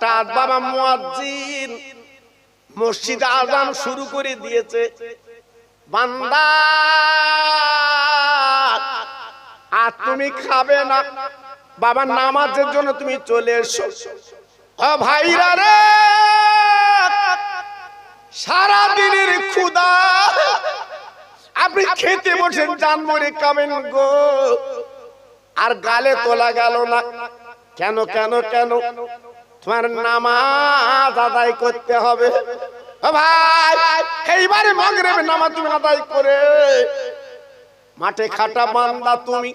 হঠাৎ বাবা মুয়াজ্জিন মসজিদে আযান শুরু করে দিয়েছে। বান্দা আর তুমি খাবে না বাবা, নামাজের জন্য তুমি চলে এসো। ও ভাইরা রে, সারা দিনের ক্ষুধা, আপনি খেতে বসেন জান মরে খাবেন গো, আর গালে তোলা গেল না। কেন কেন কেন? তোমার নামাজ আদায় করতে হবে। ও ভাই, এইবারে মাগরিবের নামাজ তুমি আদায় করে মাঠে খাটা বান্দা তুমি,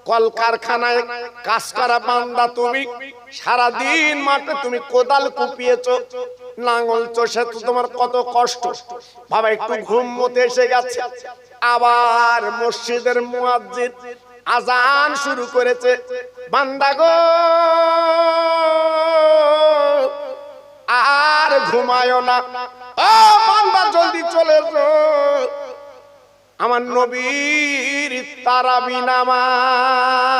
কলকারখানায় কাজ করা বান্দা তুমি, সারাদিন মাঠে তুমি কোদাল কুপিয়েছো, লাঙল চষে, তোমার কত কষ্ট বাবা। একটু ঘুম মতে এসে গেছে, আবার মসজিদের মুয়াজ্জিন আযান শুরু করেছে। বান্দা গো, আর ঘুমায়ো না, ও বান্দা জলদি চলে এসো, আমার নবীর তারাবি নামাজ।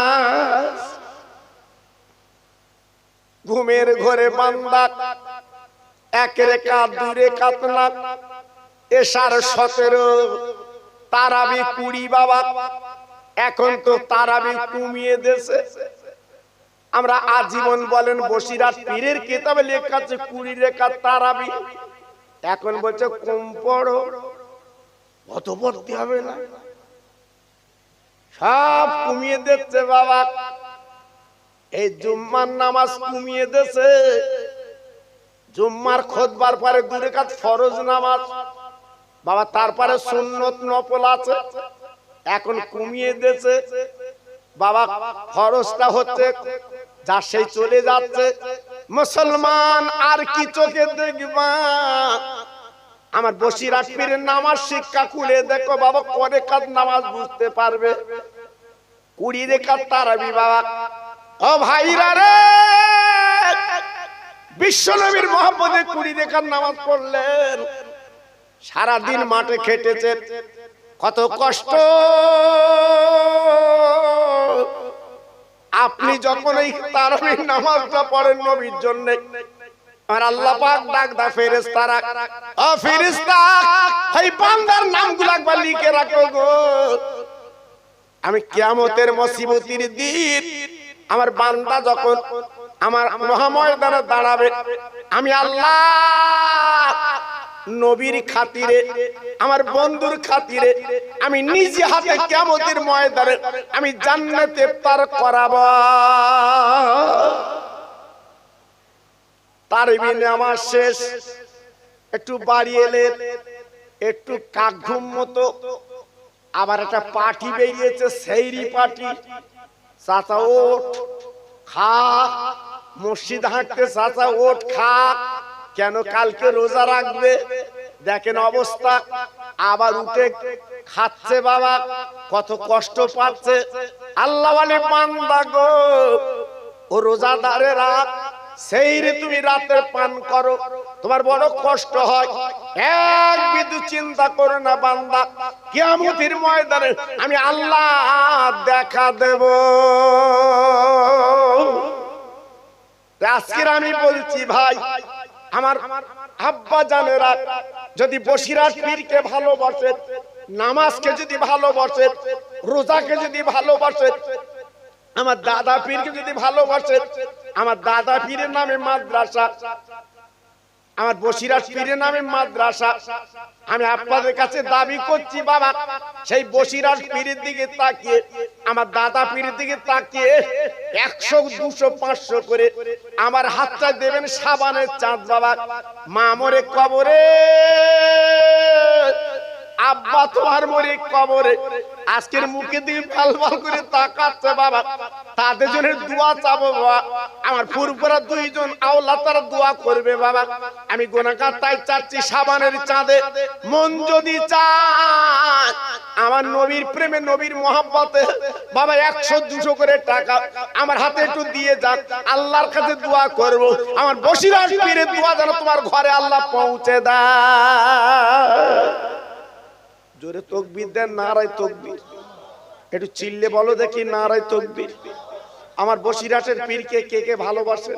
ঘুমের ঘরে বান্দা এক রাকাত দুই রাকাত না, এশার 17, তারাবি 20 বাবা। এখন তো তারাবি কমিয়ে দিয়েছে। আমরা আজীবন বলেন বসিরাত পীরের কিতাবে লেখা আছে 20 রাকাত তারাবি, এখন বলছে কম পড়ো, অত পড়তে হবে না, সব কমিয়ে দিচ্ছে বাবা। এই জুম্মার নামাজ কমিয়ে দিয়েছে, জুম্মার খুতবার পরে 2 রাকাত ফরজ নামাজ বাবা, তারপরে সুন্নত নফল আছে, এখন কমিয়ে দিয়েছে বাবা। ফরজটা হচ্ছে যা সেই চলে যাচ্ছে। মুসলমান আর কি চোখে দেখবা? আমার বসিরাত পীরের নামাজ শিক্ষা খুলে দেখো বাবা, কয় রাকাত নামাজ বুঝতে পারবে। 20 রাকাত তারাবি বাবা। ও ভাইরা রে, বিশ্বনবীর মহব্বতে 20 রাকাত নামাজ পড়লেন, সারা দিন মাঠে খেটেছেন, কত কষ্ট। আপনি যখন এই তারাবির নামাজটা পড়েন নবীর জন্য, আর আল্লাহ পাক ডাক দা ফেরেশতারা, ও ফেরেশতা, এই বান্দার নামগুলো একবার লিখে রাখো গো, আমি কিয়ামতের মুসিবতের দিন আমার বান্দা যখন আমার মহাময়দানে দাঁড়াবে, আমি আল্লাহ নবীর খাতিরে, আমার বন্ধুর খাতিরে, আমি নিজে হাতে কিয়ামতের ময়দানে আমি জান্নাতে পার করাবো। তারাবি নামাজ শেষ, একটু বাড়ি এলেন, একটু কাক ঘুম মতো, আবার একটা পার্টি বেরিয়েছে, সেইরি পার্টি। চাচা ওঠ খা, মসজিদ হাঁটতে, চাচা ওঠ খা, কেন কালকে রোজা রাখবে, দেখেন অবস্থা। আবার উঠে খাচ্ছে বাবা, কত কষ্ট পাচ্ছে। আল্লাহ বলে বান্দা গো, ও রোজাদারেরা, সেই রে তুমি রাতে পান করো, তোমার বড় কষ্ট হয়, এক বিন্দু চিন্তা করো না বান্দা, কিয়ামতের ময়দানে আমি আল্লাহ দেখা দেব। আজকে আমি বলছি ভাই, আমার আব্বা জানেরা যদি বসিরাত পীরকে ভালোবাসে, নামাজকে যদি ভালোবাসে, রোজাকে যদি ভালোবাসে, আমার দাদা পীরকে যদি ভালোবাসে, আমার দাদা পীরের নামে মাদ্রাসা, আমার বসিরাত পীরের নামে মাদ্রাসা, আমি আপনাদের কাছে দাবি করছি বাবা, সেই বসিরাত পীরের দিকে তাকিয়ে, আমার দাদা পীরের দিকে তাকিয়ে 100, 200, 500 করে আমার হাতটা দেবেন সাবানের চাঁদ বাবা। মা মরে কবরে, আব্বা তোমার মরে কবরে, আজকের মুখে দিয়ে ভাল ভাল করে তাকাচ্ছে বাবা, তাদের জন্য দোয়া চাবো বাবা। আমার ফুরফুরা 2 জন আওলাদ তারা দোয়া করবে বাবা। আমি গুনাহগার, তাই চাচ্ছি সাবানের চাঁদে মন যদি চায় আমার নবীর প্রেমে, নবীর মহব্বতে বাবা 100, 200 করে টাকা আমার হাতে একটু দিয়ে যাক, আল্লাহর কাছে দোয়া করব, আমার বসিরাত পীরের দোয়া যেন তোমার ঘরে আল্লাহ পৌঁছে দেয়। জোরে তাকবীর দেন, নারায়ে তাকবীর। একটু চিল্লে বলো দেখি, নারায়ে তাকবীর। আমার বসিরাতের পীরকে কে কে ভালোবাসেন?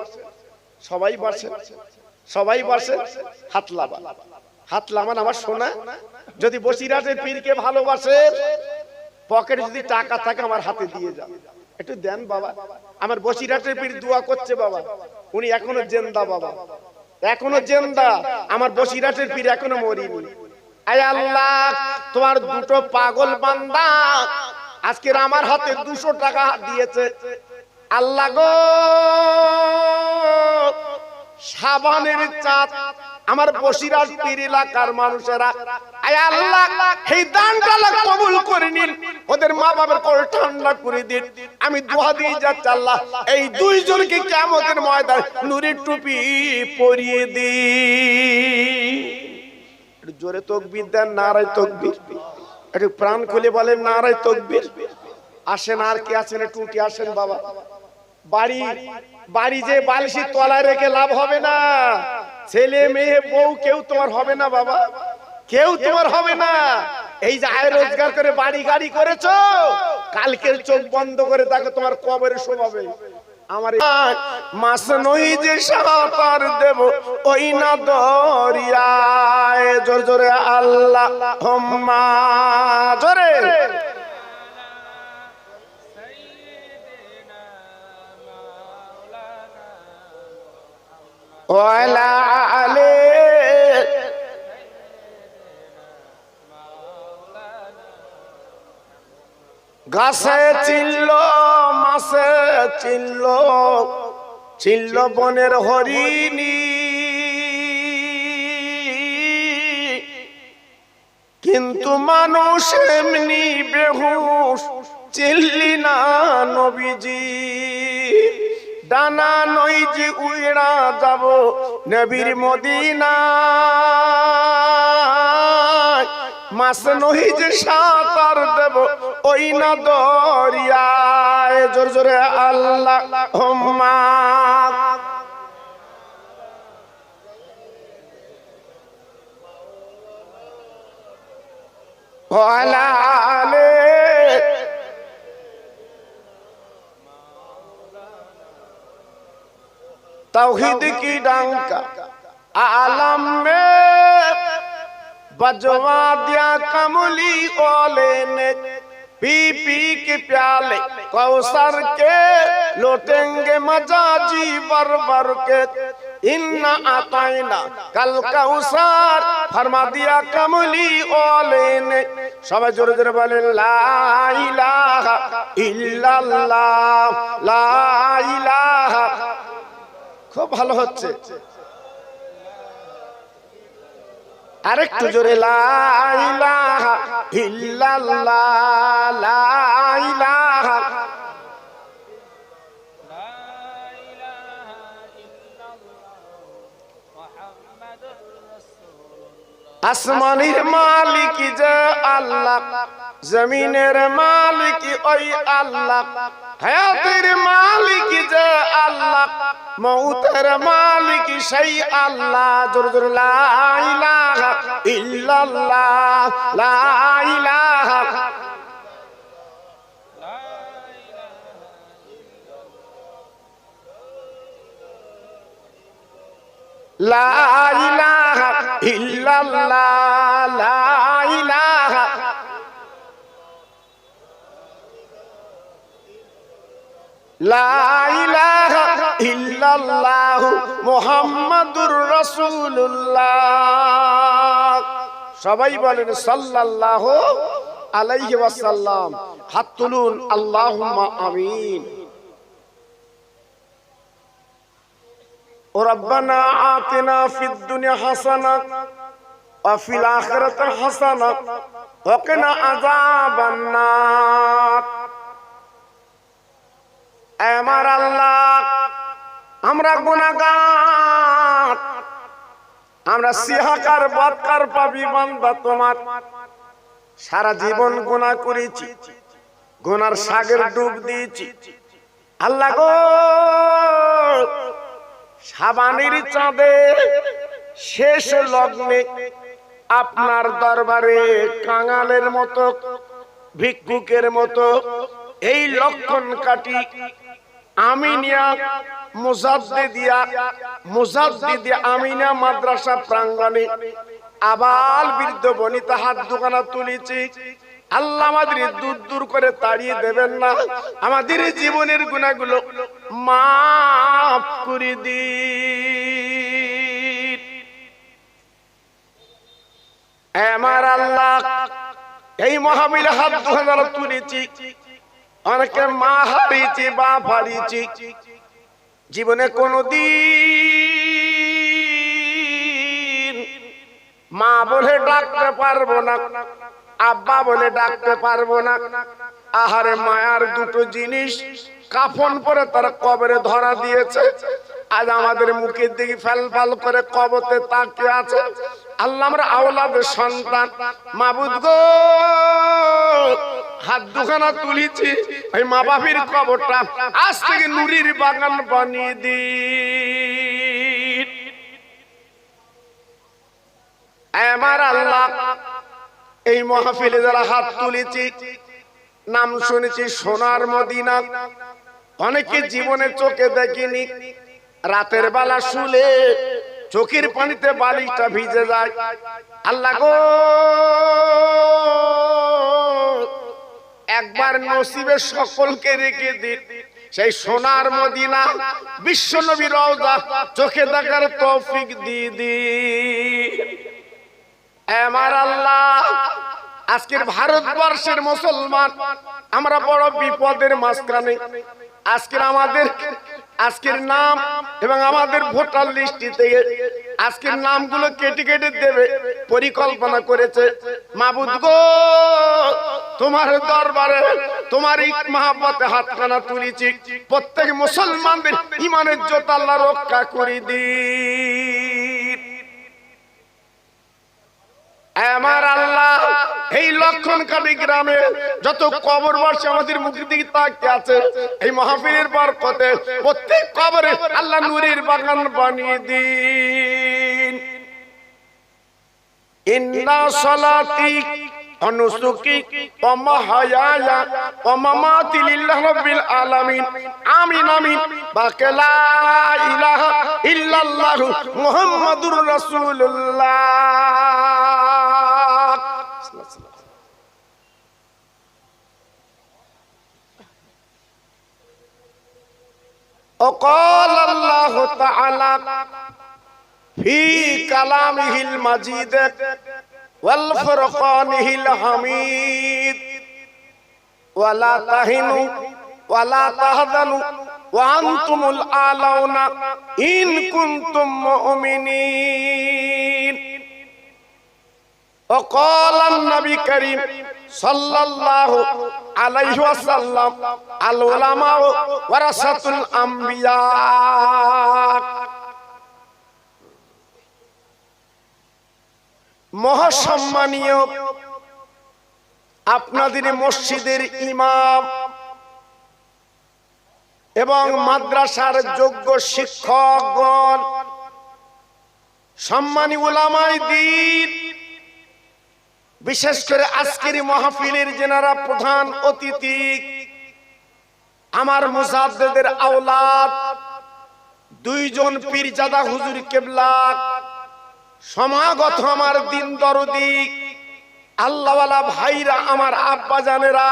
সবাই বসে, সবাই বসে, হাত লাবা, হাত লামান আমার সোনা। যদি বসিরহাটের পীরকে ভালোবাসে, পকেটে যদি টাকা থাকে আমার হাতে দিয়ে যান, একটু দেন বাবা। আমার বসিরহাটের পীর দোয়া করছে বাবা, উনি এখনো জিন্দা বাবা, এখনো জিন্দা। আমার বসিরহাটের পীর এখনো মরিনি। আয় আল্লাহ, তোমার দুটো পাগল বান্দা আজকে আমার হাতে 200 টাকা দিয়েছে। আল্লাহ গো, সাবানের চাঁদ আমার বসিরহাট পীর এলাকার মানুষেরা, আয় আল্লাহ এই দানটা কবুল করে নিন, ওদের মা বাবার কোল ঠান্ডা করে দিন। আমি দোয়া দিয়ে যাচ্ছি আল্লাহ, এই দুইজনকে কিয়ামতের ময়দানে নূরের টুপি পরিয়ে দিন। একটু জোরে তাকবীর দেন, নারায়ে তাকবীর। একটু প্রাণ খুলে বলেন নারায়ে তাকবীর। আসেন, আর কে আছেন একটু উঠে আসেন বাবা। বাড়ি বাড়ি যে বালিশের তলায় রেখে লাভ হবে না। ছেলে মেয়ে বউ কেউ তোমার হবে না বাবা, কেউ তোমার হবে না। এই যে আয় রোজগার করে বাড়ি গাড়ি করেছো, কালকের চোখ বন্ধ করে দেখো তোমার কবরে শোভাবে। আমার মাছ নই যে সাঁতার দেব ওই না দরিয়ায়। জোর জোরে আল্লাহুম্মা, জোরে। ওয়ালা আলে গাছে চিল্ল, মাছে চিল্ল, চিল্ল বনের হরিণী, কিন্তু মানুষ এমনি বেহুশ চিল্লি না নবীজি। ডানা নই যে উইড়া যাব নবীর মদিনা, মাছ নই যে সাঁতার দেব ওই না দরিয়ায়। জোর জোরে আল্লাহুম্মা। ওয়ালা আলে तौहीद की डंका आलम में बजवा दिया कमली ओले ने, पी पी के प्याले कौसर के लौटेंगे मजाजी बर बर के। इन्ना आताइना कल कौसर फरमा दिया कमली ओले ने। सब जोरे जोरे बोले ला इलाहा इल्लल्लाह, ला इलाहा। খুব ভালো হচ্ছে, আরেকটু জোরে লা ইলাহা ইল্লাল্লাহ, লা ইলাহা আসমানের মালিক যে আল্লাহ, জমিনের মালিক ওই আল্লাহ, হায়াতের মালিক যে আল্লাহ, মউতের মালিক সেই আল্লাহ। জোরে জোরে লা ইলাহা ইল্লাল্লাহ, লা ইলাহা, লা ইলাহা ইল্লাল্লাহ, লা ইলাহা, লা ইলাহা ইল্লাল্লাহ মুহাম্মাদুর রাসূলুল্লাহ। সবাই বলেন সাল্লাল্লাহু আলাইহি ওয়াসাল্লাম। হাত তুলুন, আল্লাহুম্মা আমিন। ربنا آتنا في الدنيا حسنة وفي الآخرة حسنة وقنا عذاب النار। আমার আল্লাহ, আমরা গুনাহগার, আমরা সিহাকার বদকার পাপী বান্দা তোমার। সারা জীবন গুনাহ করেছি, গুনার সাগর ডুব দিয়েছি। আল্লাহ গো, সাবানের চাঁদে শেষ লগ্নে আপনার দরবারে কাঙালের মতো, ভিক্ষুকের মতো এই লক্ষণ কাটি আমি নিয়া মুজাদ্দিদিয়া আমিনা মাদ্রাসা প্রাঙ্গণে আবাল বৃদ্ধ বনিতা হাত দুখানা তুলেছি। আল্লাহ আমাদের দূর দূর করে তাড়িয়ে দেবেন না, আমাদের জীবনের গুনাহগুলো মাফ করে দিন। আমার আল্লাহ এই মহাবিলে হাত দুখানা তুলেছি, অনেকে মা হারিয়েছি, বাপ হারিয়েছি, জীবনে কোনদিন মা বলে ডাকতে পারবো না, আব্বা বলে ডাকতে পারবো না। আহারে মায়ার দুটো জিনিস কাফন পরে তারা কবরে ধরা দিয়েছে, আজ আমাদের মুখের দিকে ফেল ফেল করে কবরে তাকিয়ে আছে। আল্লাহ আমরা আওলাদের সন্তান, মাবুদ গো হাত দুখানা তুলেছি, ওই মা বাপির কবরটা আজ থেকে নুরির বাগান বানিয়ে দিন। আমার আল্লাহ এই মাহফিলে যারা হাত তুলেছি, নাম শুনেছি সোনার মদিনা, অনেকে জীবনে চোখে দেখিনি, রাতের বেলা শুলে চোখের পানিতে বালিশটা ভিজে যায়। আল্লাহ গো একবার নসিবে সকলকে রেখে দিন সেই সোনার মদিনা, বিশ্ব নবী রওজা চোখে দেখার তৌফিক দিয়ে দিন। আমার আল্লাহ আজকের ভারতবর্ষের মুসলমান আমরা বড় বিপদের মাঝখানে। আজকের নাম এবং আমাদের ভোটার লিস্টে থেকে আজকের নামগুলো কেটে কেটে দেবে পরিকল্পনা করেছে। মাবুদ গো তোমার দরবারে তোমার মহব্বতে হাতখানা তুলেছি, প্রত্যেক মুসলমানদের ইমানের জোত আল্লাহ রক্ষা করে দিন। আমার আল্লাহ এই লক্ষণকালী গ্রামে যত কবরবাসী আমাদের মুখের দিকে তাকিয়ে আছে, এই মাহফিলের বরকতে প্রত্যেক কবরে আল্লাহ নূরের বাগান বানিয়ে দিন। ইন্না সালাতি ওয়া নুসুকি ওয়া মাহইয়ায়া ওয়া মামাতি লিল্লাহি রাব্বিল আলামিন আমিন আমিন বাকা লা ইলাহা ইল্লাল্লাহু মুহাম্মাদুর রাসূলুল্লাহ। وقال الله تعالى في كلامه المجيد والفرقانه الحميد ولا تهنوا ولا تحزنوا وأنتم الأعلون إن كنتم مؤمنين وقال النبي الكريم صلى الله عليه وسلم العلماء ورثة الأنبياء। মহাসম্মানীয় আপনাদের মসজিদের ইমাম এবং মাদ্রাসার যোগ্য শিক্ষকগণ, সম্মানী উলামায়ে দ্বীন, বিশেষ করে আজকের মাহফিলের যারা প্রধান অতিথি, আমার মুজাদ্দিদের আওলাদ দুইজন পীরজাদা হুজুর কেবলা, সমাগত আমার দিন দরদি আল্লাহওয়ালা ভাইরা, আমার আব্বা জানেরা,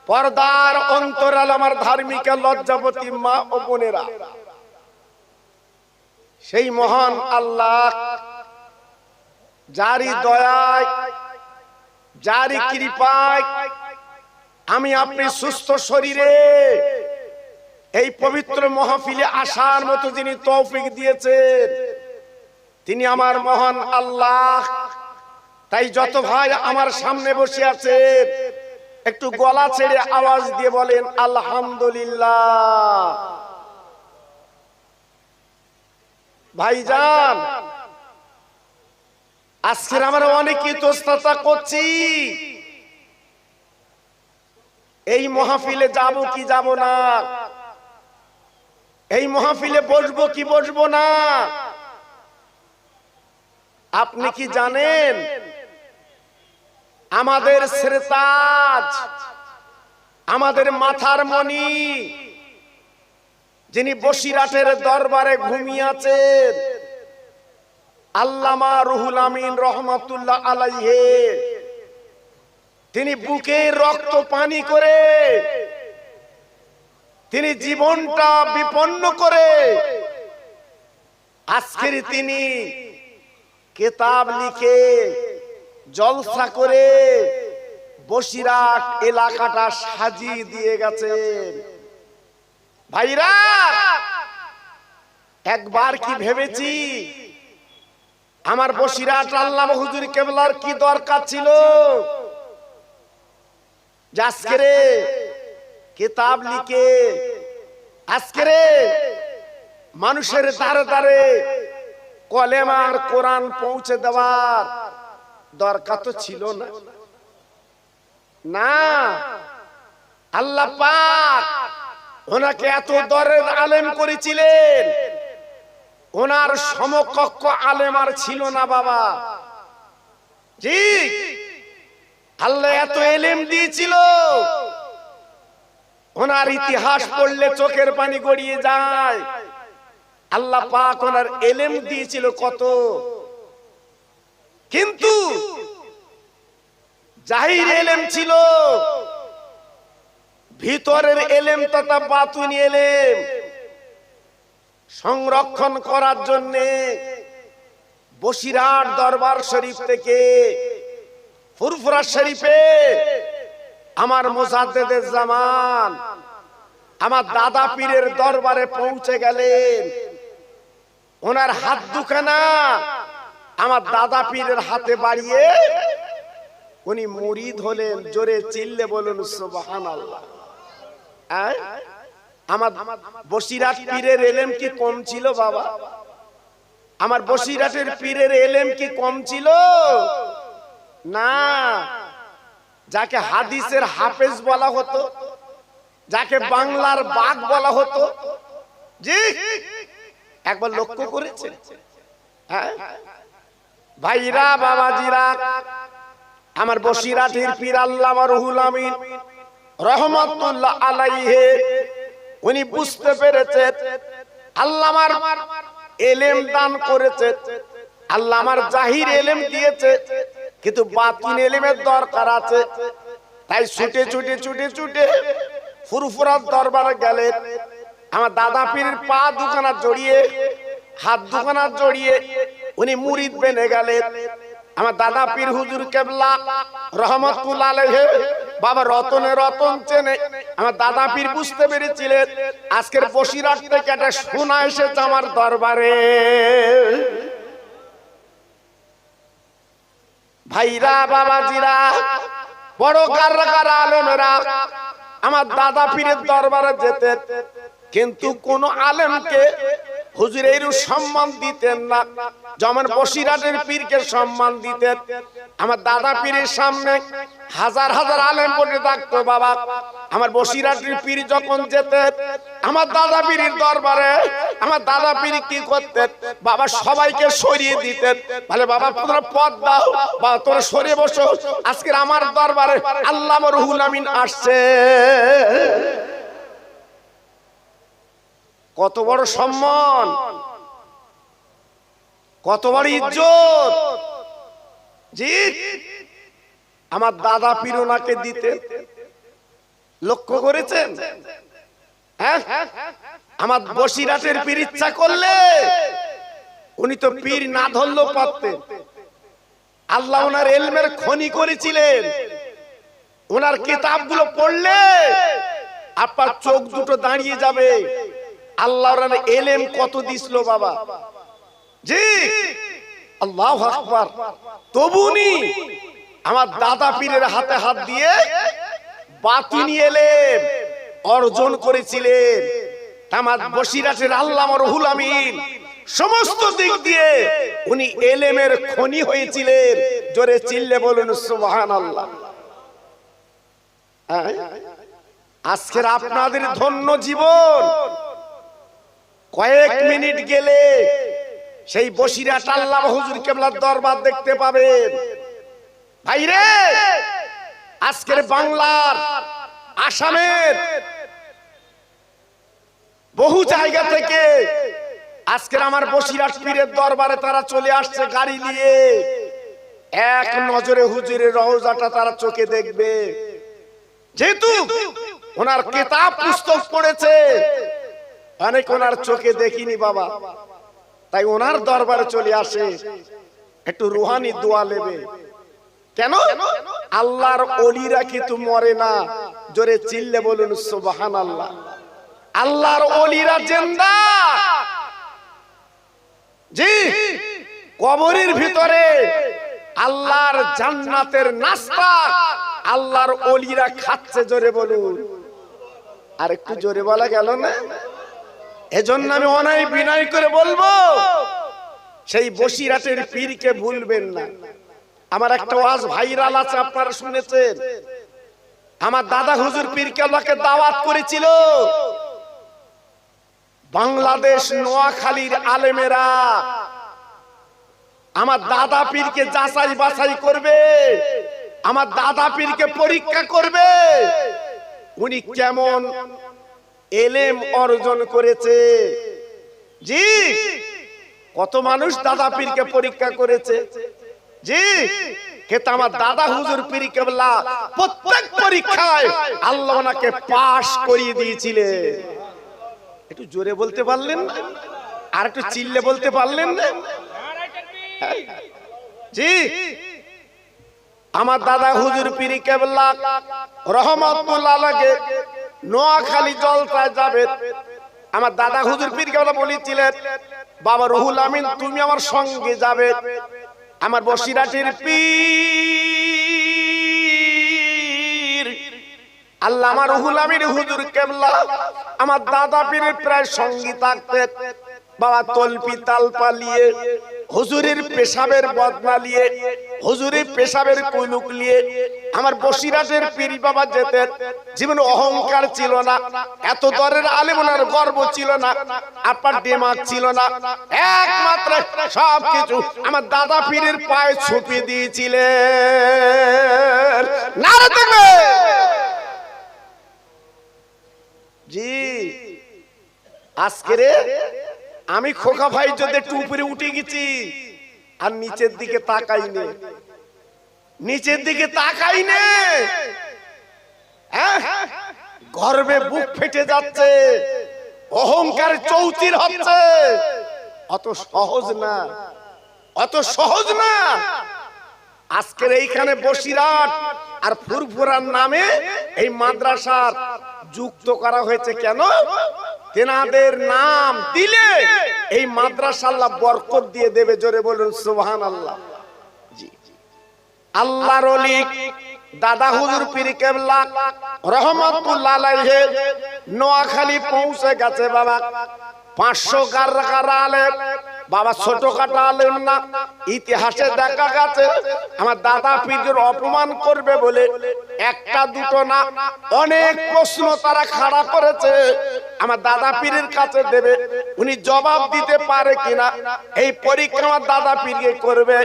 পর্দার অন্তরাল আমার ধার্মিক লজ্জাবতী মা ও বোনেরা, সেই মহান আল্লাহ জারি দয়ায় জারি কৃপায় আমি আপনি সুস্থ শরীরে এই পবিত্র মাহফিলে আসার মতো যিনি তৌফিক দিয়েছেন তিনি আমার মহান আল্লাহ। তাই যত ভাই আমার সামনে বসে আছেন একটু গলা ছেড়ে আওয়াজ দিয়ে বলেন আলহামদুলিল্লাহ। ভাইজান, আজকে আমরা অনেক ইতস্ততা করছি, এই মাহফিলে যাব কি যাব না, এই মাহফিলে বসবো কি বসবো না। আপনি কি জানেন আমাদের সেরতাজ, আমাদের মাথার মণি, যিনি বসিরহাটের দরবারে ঘুমিয়ে আছেন, আল্লামা রুহুল আমিন রহমাতুল্লাহ আলাইহি, তিনি বুকে রক্ত পানি করে, তিনি জীবনটা বিপন্ন করে আজকের তিনি কিতাব লিখে জলসা করে বসিরহাট এলাকাটা সাজিয়ে দিয়ে গেছেন। ভাইরা, একবার কি ভেবেছি আমার বসিরহাট আল্লামা হুজুর কেবলার কি দরকার ছিল যে আজকের কিতাব লিখে আজকের মানুষের দ্বারে দ্বারে কলেমার কোরআন পৌঁছে দেওয়ার দরকার তো ছিল না। না, আল্লাহ পাক ওনাকে এত দরের আলেম করেছিলেন, ওনার সমকক্ষ আলেম আর ছিল না বাবা। জি, আল্লাহ এত এলেম দিয়েছিল, ওনার ইতিহাস পড়লে চোখের পানি গড়িয়ে যায়। আল্লাহ পাক ওনার এলেম দিয়েছিল কত, কিন্তু জাহির এলেম ছিল, ভিতরের এলেম তথা বাতুনি এলেম সংরক্ষণ করার জন্য বসিরহাট দরবার শরীফ থেকে ফুরফুরা শরীফে আমার মুজাদ্দেদে জামান আমার দাদা পীরের দরবারে পৌঁছে গেলেন। ওনার হাত দুখানা আমার দাদা পীরের হাতে বাড়িয়ে উনি মুরিদ হলেন। জোরে চিল্লে বলুন সুবহানাল্লাহ। আমার বসিরহাট পীরের এলেম কি কম ছিল বাবা? আমার বসিরহাটের পীরের এলেম কি কম ছিল? না, যাকে হাদিসের হাফেজ বলা হতো, যাকে বাংলার বাঘ বলা হতো, জি একবার লক্ষ্য করেছে? হ্যাঁ ভাইরা, বাবাজিরা, আমার বসিরহাটের পীর আল্লামা রুহুল আমিন রহমাতুল্লাহ আলাইহি উনি বুঝতে পেরেছেন আল্লাহ আমার এলেম দান করেছে, আল্লাহ আমার জাহির এলেম দিয়েছে, কিন্তু বাতিন এলেমের দরকার আছে। তাই ছুটে ছুটে ছুটে ছুটে ফুরফুরার দরবারে গেলেন। আমার দাদা পীরের পা দুখানা জড়িয়ে, হাত দুখানা জড়িয়ে উনি মুরিদ বেনে গেলেন। আমার দাদা পীর হুজুর কেবলা রহমাতুল্লাহ আলাইহি বাবা রতনে রতন চেনে। আমার দাদা পীর বুঝতে পেরেছিলেন আজকের বসিরহাট থেকে একটা সোনা এসেছে আমার দরবারে। ভাইরা, বাবাজিরা, বড় কাররা আলেমেরা আমার দাদা পীরের দরবারে যেতেন, কিন্তু কোন আলেমকে হুজুর এইরূপ সম্মান দিতেন না যেমন বসিরহাটের পীরকে সম্মান দিতেন। আমার দাদা পীরের সামনে হাজার হাজার আলেম বসে থাকতো বাবা। আমার বসিরহাটের পীর যখন যেতেন আমার দাদা পীরের দরবারে, আমার দাদা পীর কি করতেন বাবা? সবাইকে সরিয়ে দিতেন। বলে বাবা তোমরা পদ দাও, বা তোমরা সরিয়ে বসো, আজকের আমার দরবারে আল্লামা রুহুল আমিন আসছে। কত বড় সম্মান, কত বড় ইজ্জত। জি, আমার দাদা পীর ওনাকে দিতেন। লক্ষ্য করেছেন? হ্যাঁ, আমার বসিরহাটের পীর ইচ্ছা করলে উনি তো পীর না ধরলেও পারতেন। আল্লাহ ওনার ইলমের খনি করেছিলেন। ওনার কিতাবগুলো পড়লে আপনার চোখ দুটো দাঁড়িয়ে যাবে। আল্লাহর এলেম কত দিছিল বাবা। জি, আল্লাহু আকবার। তবুনি আমার দাদা পীরের হাতে হাত দিয়ে বাতিনি এলেম অর্জন করেছিলেন। আমার বসিরহাটের আল্লামা রুহুল আমিন সমস্ত দিক দিয়ে উনি এলেমের খনি হয়েছিলেন। জোরে চিল্লে বলুন সুবহানাল্লাহ। আজকের আপনাদের ধন্য জীবন, কয়েক মিনিট গেলে সেই বসিরহাট আল্লামা হুজুর কেবলার দরবার দেখতে পাবেন। ভাইরে, আজকের বাংলার, আসামের বহু জায়গা থেকে আজকের আমার বসিরহাট পীরের দরবারে তারা চলে আসছে গাড়ি নিয়ে। এক নজরে হুজুরের রওজাটা তারা চোখে দেখবে, যেহেতু ওনার কিতাব পুস্তক পড়েছে, অনেক ওনার চোখে দেখিনি বাবা, তাই ওনার দরবারে চলে আসে একটু রুহানি দোয়া নেবে। কেন? আল্লাহর ওলিরা কিন্তু মরে না, জোরে চিল্লে বলুন সুবহানাল্লাহ। আল্লাহর ওলিরা জিন্দা। জি, কবরের ভিতরে আল্লাহর জান্নাতের নাস্তা আল্লাহর ওলিরা খাচ্ছে, জোরে বলুন। আর একটু জোরে বলা গেল না? এজন্য আমি অনাই বিনয় করে বলবো, সেই বসিরহাটের পীরকে ভুলবেন না। আমার একটা ওয়াজ ভাইরাল আছে, আপনারা শুনেছেন। আমার দাদা হুজুর পীর কেবলাকে দাওয়াত করেছিল বাংলাদেশ নোয়াখালীর আলেমেরা। আমার দাদা পীরকে যাচাই বাছাই করবে, আমার দাদা পীরকে পরীক্ষা করবে, উনি কেমন এলেম অর্জন করেছে। জি, কত মানুষ দাদা পীরকে পরীক্ষা করেছে। জি, কিন্তু আমার দাদা হুজুর পীর কেবলা প্রত্যেক পরীক্ষায় আল্লাহ ওনাকে পাশ করিয়ে দিয়েছিলেন। একটু জোরে বলতে পারলেন না? আর একটু চিল্লে বলতে পারলেন না? জি, আমার দাদা হুজুর পীর কেবলা রহমাতুল্লাহ আলাইহি নোয়াখালী জলসায় যাবে। আমার দাদা হুজুর পীর কেবলা বলেছিলেন, বাবা রুহুল আমিন তুমি আমার সঙ্গে যাবে। আমার বসিরহাটের পীর আল্লামা রুহুল আমিন হুজুর কেবলা আমার দাদা পীরের প্রায় সঙ্গী থাকতেন। বাবা তলপি তালপা নিয়ে, হুজুরের পেশাবের বদনা নিয়ে, হুজুরের পেশাবের কুলুক নিয়ে আমার বসিরহাটের পীর বাবা যেতেন। জীবনে অহংকার ছিল না, এত দরের আলেম ওনার গর্ব ছিল না, আপনার দিমাগ ছিল না, একমাত্র সবকিছু আমার দাদা পীরের পায়ে ছুপে দিয়েছিলেন। নারে তাকবীর। জি, আজকে আমি খোকা ভাই যদি একটু উপরে উঠে গেছি আর নিচের দিকে তাকাই নে, নিচের দিকে তাকাই নে, গর্বে বুক ফেটে যাচ্ছে, অহংকার চৌচির হচ্ছে। অত সহজ না, অত সহজ না। আজকের এইখানে বসিরহাট আর ফুরফুরার নামে এই মাদ্রাসার যুক্ত করা হয়েছে। কেন? তেনাদের নাম দিলে এই মাদ্রাসা আল্লাহ বরকত দিয়ে দেবে, জোরে বলুন সুবহানাল্লাহ। জি, আল্লাহর ওলি দাদা হুজুর পীর কেবলা রহমাতুল্লাহ আলাইহি নোয়াখালী পৌঁছে গেছে বাবা। 500 গারগারা আলেম বাবা, ছোটখাটো আলেম না। ইতিহাসে দেখা গেছে আমার দাদা পীরের অপমান করবে বলে একটা দুটো না, অনেক প্রশ্ন তারা খাড়া করেছে আমার দাদা পীরের কাছে দেবে, উনি জবাব দিতে পারে কিনা এই পরীক্ষা আমার দাদা পীরকে করবে।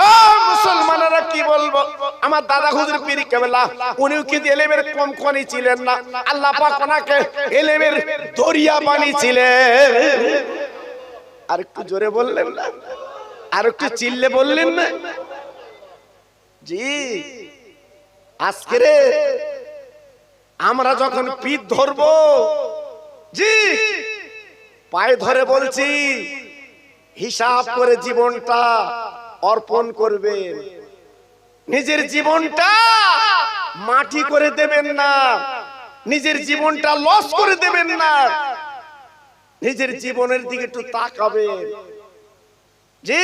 ও মুসলমানেরা কি বলবো, আমার দাদা হুজুর পীর কেবলা উনিও কি এলেমের কম খনি ছিলেন না, আল্লাহ পাক ওনাকে এলেমের দরিয়া বানিয়েছিলেন। আর একটু জোরে বললেন না? আর একটু চিল্লে বললেন না? জি, আজকে আমরা যখন পিঠ ধরবো, জি পায়ে ধরে বলছি হিসাব করে জীবনটা অর্পণ করবেন। নিজের জীবনটা মাটি করে দেবেন না, নিজের জীবনটা লস করে দেবেন না, নিজের জীবনের দিকে একটু তাকাবেন। জি,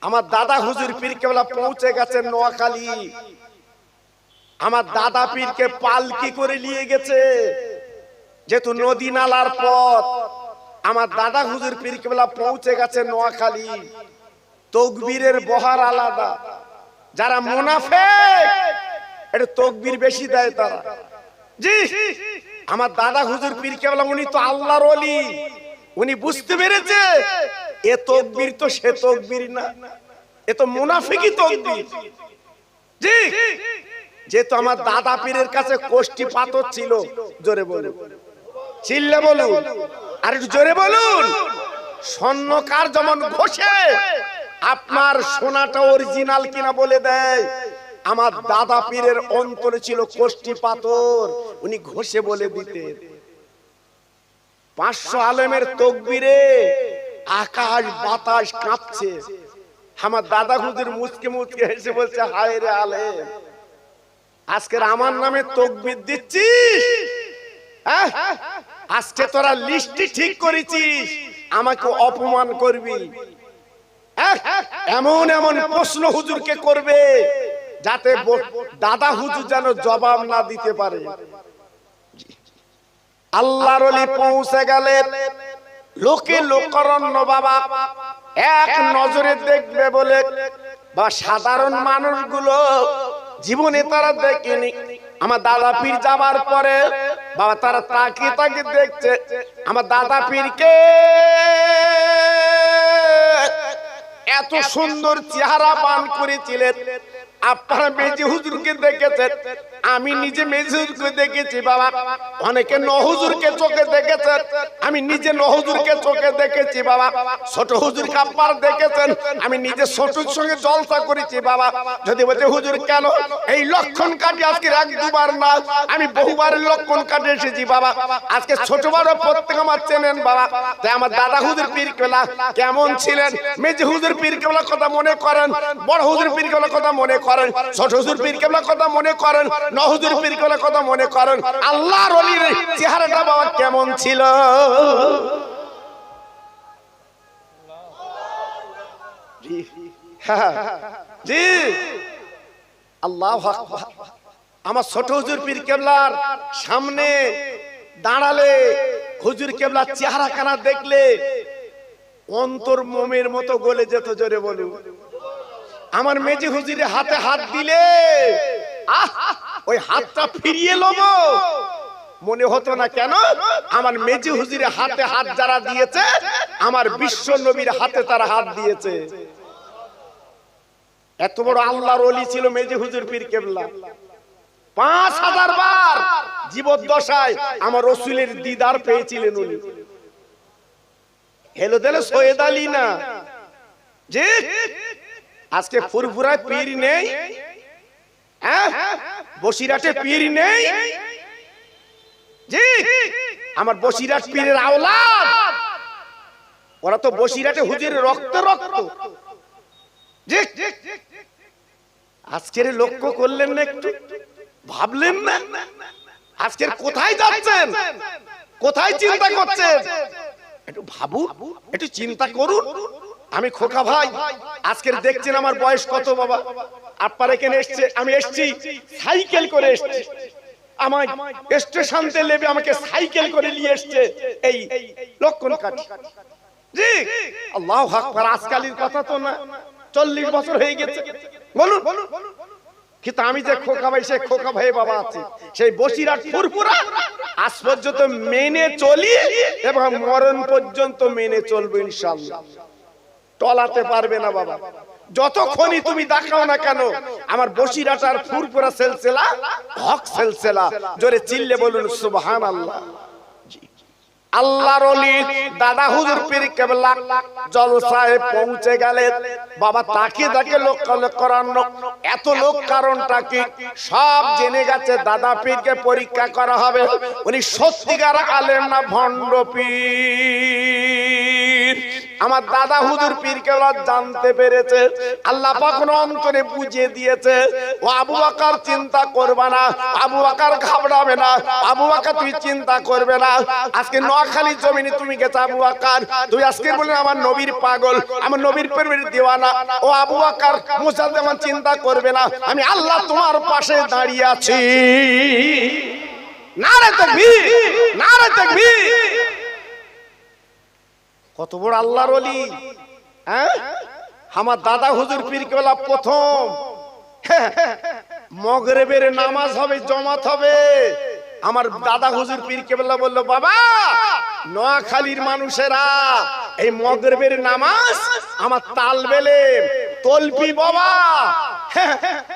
আমার দাদা হুজুর পীর কেবলা পৌঁছে গেছেন নোয়াখালী। আমার দাদা পীরকে পালকি করে নিয়ে গেছে, যেহেতু নদী নালার পথ। আমার দাদা হুজুর পীর কেবলা পৌঁছে গেছে নোয়াখালী। তকবীরের বহার আলাদা। যারা মুনাফিক এটা তকবীর বেশি দেয় তারা। জি, আমার দাদা হুজুর পীর কেবলা উনি তো আল্লাহর ওলি, উনি বুঝতে পেরেছে এ তকবীর তো সে তকবীর না, এ তো মুনাফিকি তকবীর। জি, যেহেতু আমার দাদা পীরের কাছে কোষ্ঠী পাথর ছিল, জোরে বলো চিল্লে বলুন, আর একটু জোরে বলুন। স্বর্ণকার যেমন ঘষে আপনার সোনাটা অরিজিনাল কিনা বলে দেয়, আমার দাদা পীরের অন্তরে ছিল কোষ্ঠী পাথর, উনি ঘষে বলে দিতেন। 500 আলেমের তাকবীরে আকাশ বাতাস কাঁপছে। আমার দাদা হুজুর মুচকে মুচকে হেসে বলছে, হায় রে আলেম, আজকের আমার নামে তাকবীর দিচ্ছিস? আজকে তোরা লিস্ট ঠিক করেছিস, আমাকে অপমান করবি। এমন এমন প্রশ্ন হুজুরকে করবে যাতে দাদা হুজুর যেন জবাব না দিতে পারে। আল্লাহর ওলি পৌঁছে গেলেন, লোকে লোকারণ্য বাবা এক নজরে দেখবে বলে, বা সাধারণ মানুষগুলো জীবনে তারা দেখেনি। আমার দাদা পীর যাবার পরে বাবা তারা তাকিয়ে তাকিয়ে দেখছে, আমার দাদা পীরকে এত সুন্দর চেহারা পান করেছিলেন। আপনারা মেজি হুজুরকে দেখেছেন, আমি নিজে মেজি হুজুরকে দেখেছি বাবা। অনেকে নহুজুরকে চোখে দেখেছেন, আমি নিজে নহুজুরকে চোখে দেখেছি বাবা। ছোট হুজুরকে আপনারা দেখেছেন, আমি নিজে ছোটর সঙ্গে জলসা করেছি বাবা। যদি বলছে হুজুর কেন এই লক্ষণ কাটে আজকে 1-2 বার না, আমি বহুবারের লক্ষণ কাটে এসেছি বাবা। আজকে ছোট বড় প্রত্যেক আমার চেনেন বাবা। তাই আমার দাদা হুজুর পীর কেবলা কেমন ছিলেন, মেজি হুজুর পীর কেবলার কথা মনে করেন, বড় হুজুর পীর কেবলার কথা মনে করেন, ছোট হুজুর পীর কেবলার কথা মনে করেন, নহুজুর পীর কেবলার কথা মনে করেন। আল্লাহর ওলির চেহারাটা বাবা কেমন ছিল। জি আল্লাহু আকবার। আমার ছোট হুজুর পীর কেবলার সামনে দাঁড়ালে, হুজুর কেবলার চেহারা কানা দেখলে অন্তর মোমের মতো গলে যেত। জোরে বলুন। আমার মেজি হুজুরের হাতে হাত দিলে ওই হাতটা ফিরিয়ে লব মনে হতো না। কেন? আমার মেজি হুজুরের হাতে হাত যারা দিয়েছে, আমার বিশ্ব নবীর হাতে তারা হাত দিয়েছে। এত বড় আল্লাহর ওলি ছিল মেজি হুজুর পীর কেবলা। 5000 বার জীবদ্দশায় আমার রাসূলের দিদার পেয়েছিলেন উনি। হেলো দেলে সৈয়দ আলী না জি। আজকে ফুরফুরায় পীর নেই, বসিরাটে পীর নেই জি। আমার বসিরাট পীরের আওলাদ, ওরা তো বসিরাটে হুজুরের রক্ত রক্ত জি। আজকের লক্ষ্য করলেন না, একটু ভাবলেন না আজকের কোথায় যাচ্ছেন, কোথায় চিন্তা করছেন? একটু ভাবুন, একটু চিন্তা করুন। আমি খোকা ভাই, আজকের দেখছেন আমার বয়স কত বাবা। আপনার এখানে এসছে, আমি এসছি সাইকেল করে এসছি। আমার স্টেশন তে লেবে আমাকে সাইকেল করে নিয়ে এসছে এই লক্ষণ কাটি জি। আল্লাহু আকবার। আজকালের কথা তো না, 40 বছর হয়ে গেছে। বলুন, কিন্তু আমি যে খোকা ভাই, সেই খোকা ভাই বাবা আছে, সেই বসিরাট ফুরফুরা আজ পর্যন্ত মেনে চলি এবং মরণ পর্যন্ত মেনে চলবো ইনশাআল্লাহ। টলাতে পারবে না বাবা। যতক্ষণই তুমি দেখাও না কেন, আমার বসিরাট আর ফুরফুরা সিলসিলা হক সিলসিলা। জোরে চিল্লে বলুন সুবহানাল্লাহ। আল্লাহর ওলি দাদা হুজুর পীর কেবলা জলসায় পৌঁছে গেলেন বাবা। তাকে দেখে লোক করানো, এত লোক কারণটা কি সব জেনে গেছে। দাদা পীরকে পরীক্ষা করা হবে, উনি সত্যিকার আলেম না ভণ্ড পীর। আমার দাদা হুজুর পীর কেবলা জানতে পেরেছে, আল্লাহ পাক অন্তরে বুঝিয়ে দিয়েছে, ও আবু বকর চিন্তা করবে না, আবু বকর ঘাবড়াবে না, আবু বকর তুই চিন্তা করবে না। আজকে নোয়াখালী জমিনে তুমি গেছো আবু বকর, তুই আজকে বলে আমার নবীর পাগল, আমার নবীর প্রেমের দিওয়ানা। ও আবু বকর মুসালমান চিন্তা করবে না, আমি আল্লাহ তোমার পাশে দাঁড়িয়ে আছি। নারে তাকবীর, নারে তাকবীর। কত বড় আল্লাহর ওলি। আমার দাদা হুজুর পীর কেবলা প্রথম মাগরিবের নামাজ হবে, জমাত হবে। আমার দাদা হুজুর পীর কেবলা বলল, বাবা নোয়াখালীর মানুষেরা এই মাগরিবের নামাজ আমার তালবেলে তলপি বাবা,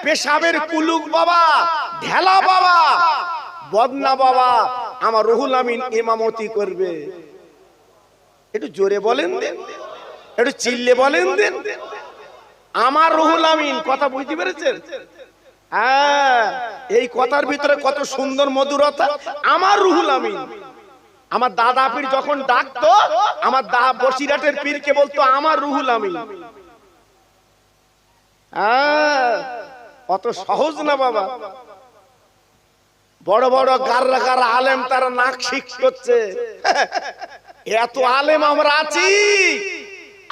পেশাবের কুলুক বাবা, ঢেলা বাবা, বদনা বাবা, আমার রুহুল আমিন ইমামতি করবে। একটু জোরে বলেন দেন, একটু চিল্লে বলেন দেন। আমার রুহুল আমিন, কথা বুঝতে পেরেছেন? হ্যাঁ, এই কথার ভিতরে কত সুন্দর মধুরতা। আমার রুহুল আমিন। আমার দাদা পীর যখন ডাকতো, আমার বসিরহাটের পীরকে বলতো আমার রুহুল আমিন। হ্যাঁ, অত সহজ না বাবা। বড় বড় গাররা গাররা আলেম তারা নাক শিখ করছে। এত আলেম আমরা আছি,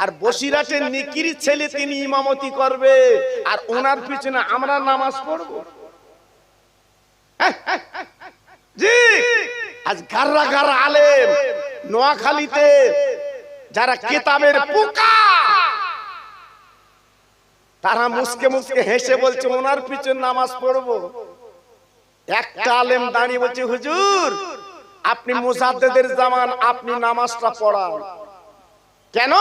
আর বসিরহাটের নিকির ছেলে তিনি ইমামতি করবে, আর ওনার পিছনে আমরা নামাজ পড়ব। জি, আজ গাররা গাররা আলেম নোয়াখালীতে যারা কিতাবের পোকা, তারা মুসকে মুসকে হেসে বলছে ওনার পিছনে নামাজ পড়ব। একটা আলেম দাঁড়িয়ে বলছে হুজুর আপনি মুজাদ্দেদের জামান, আপনি নামাজটা পড়ান। কেন?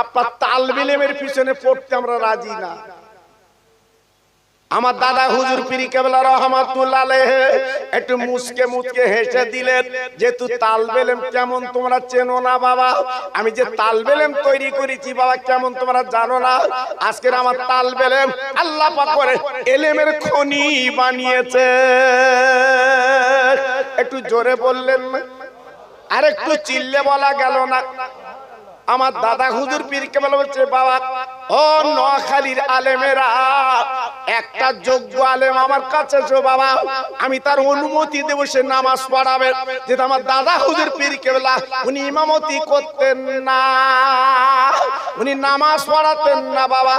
আপনার তালবে ইলমের পিছনে পড়তে আমরা রাজি না। আমার দাদা হুজুর পীর কেবলা রহমাতুল্লাহ আলাইহি একটু মুসকে মুসকে হেসে দিলেন, যেহেতু তালবে ইলম কেমন তোমরা চেনো না বাবা, আমি যে তালবে ইলম তৈরি করেছি বাবা কেমন তোমরা জানো না। আজকের আমার তালবে ইলম আল্লাহ পাক করে ইলমের খনি বানিয়েছে। একটু জোরে বললেন না, আর একটু চিল্লে বলা গেল না। আমার দাদা হুজুর পীর কেবল বলছে বাবা ও নোয়াখালীর আলেমেরা, একটা যোগ্য আলেম আমার কাছে এসো বাবা, আমি তার অনুমতি দেব সে নামাজ পড়াবে। যেটা আমার দাদা হুজুর পীর কেবলা উনি ইমামতি করতেন না, উনি নামাজ পড়াতেন না বাবা,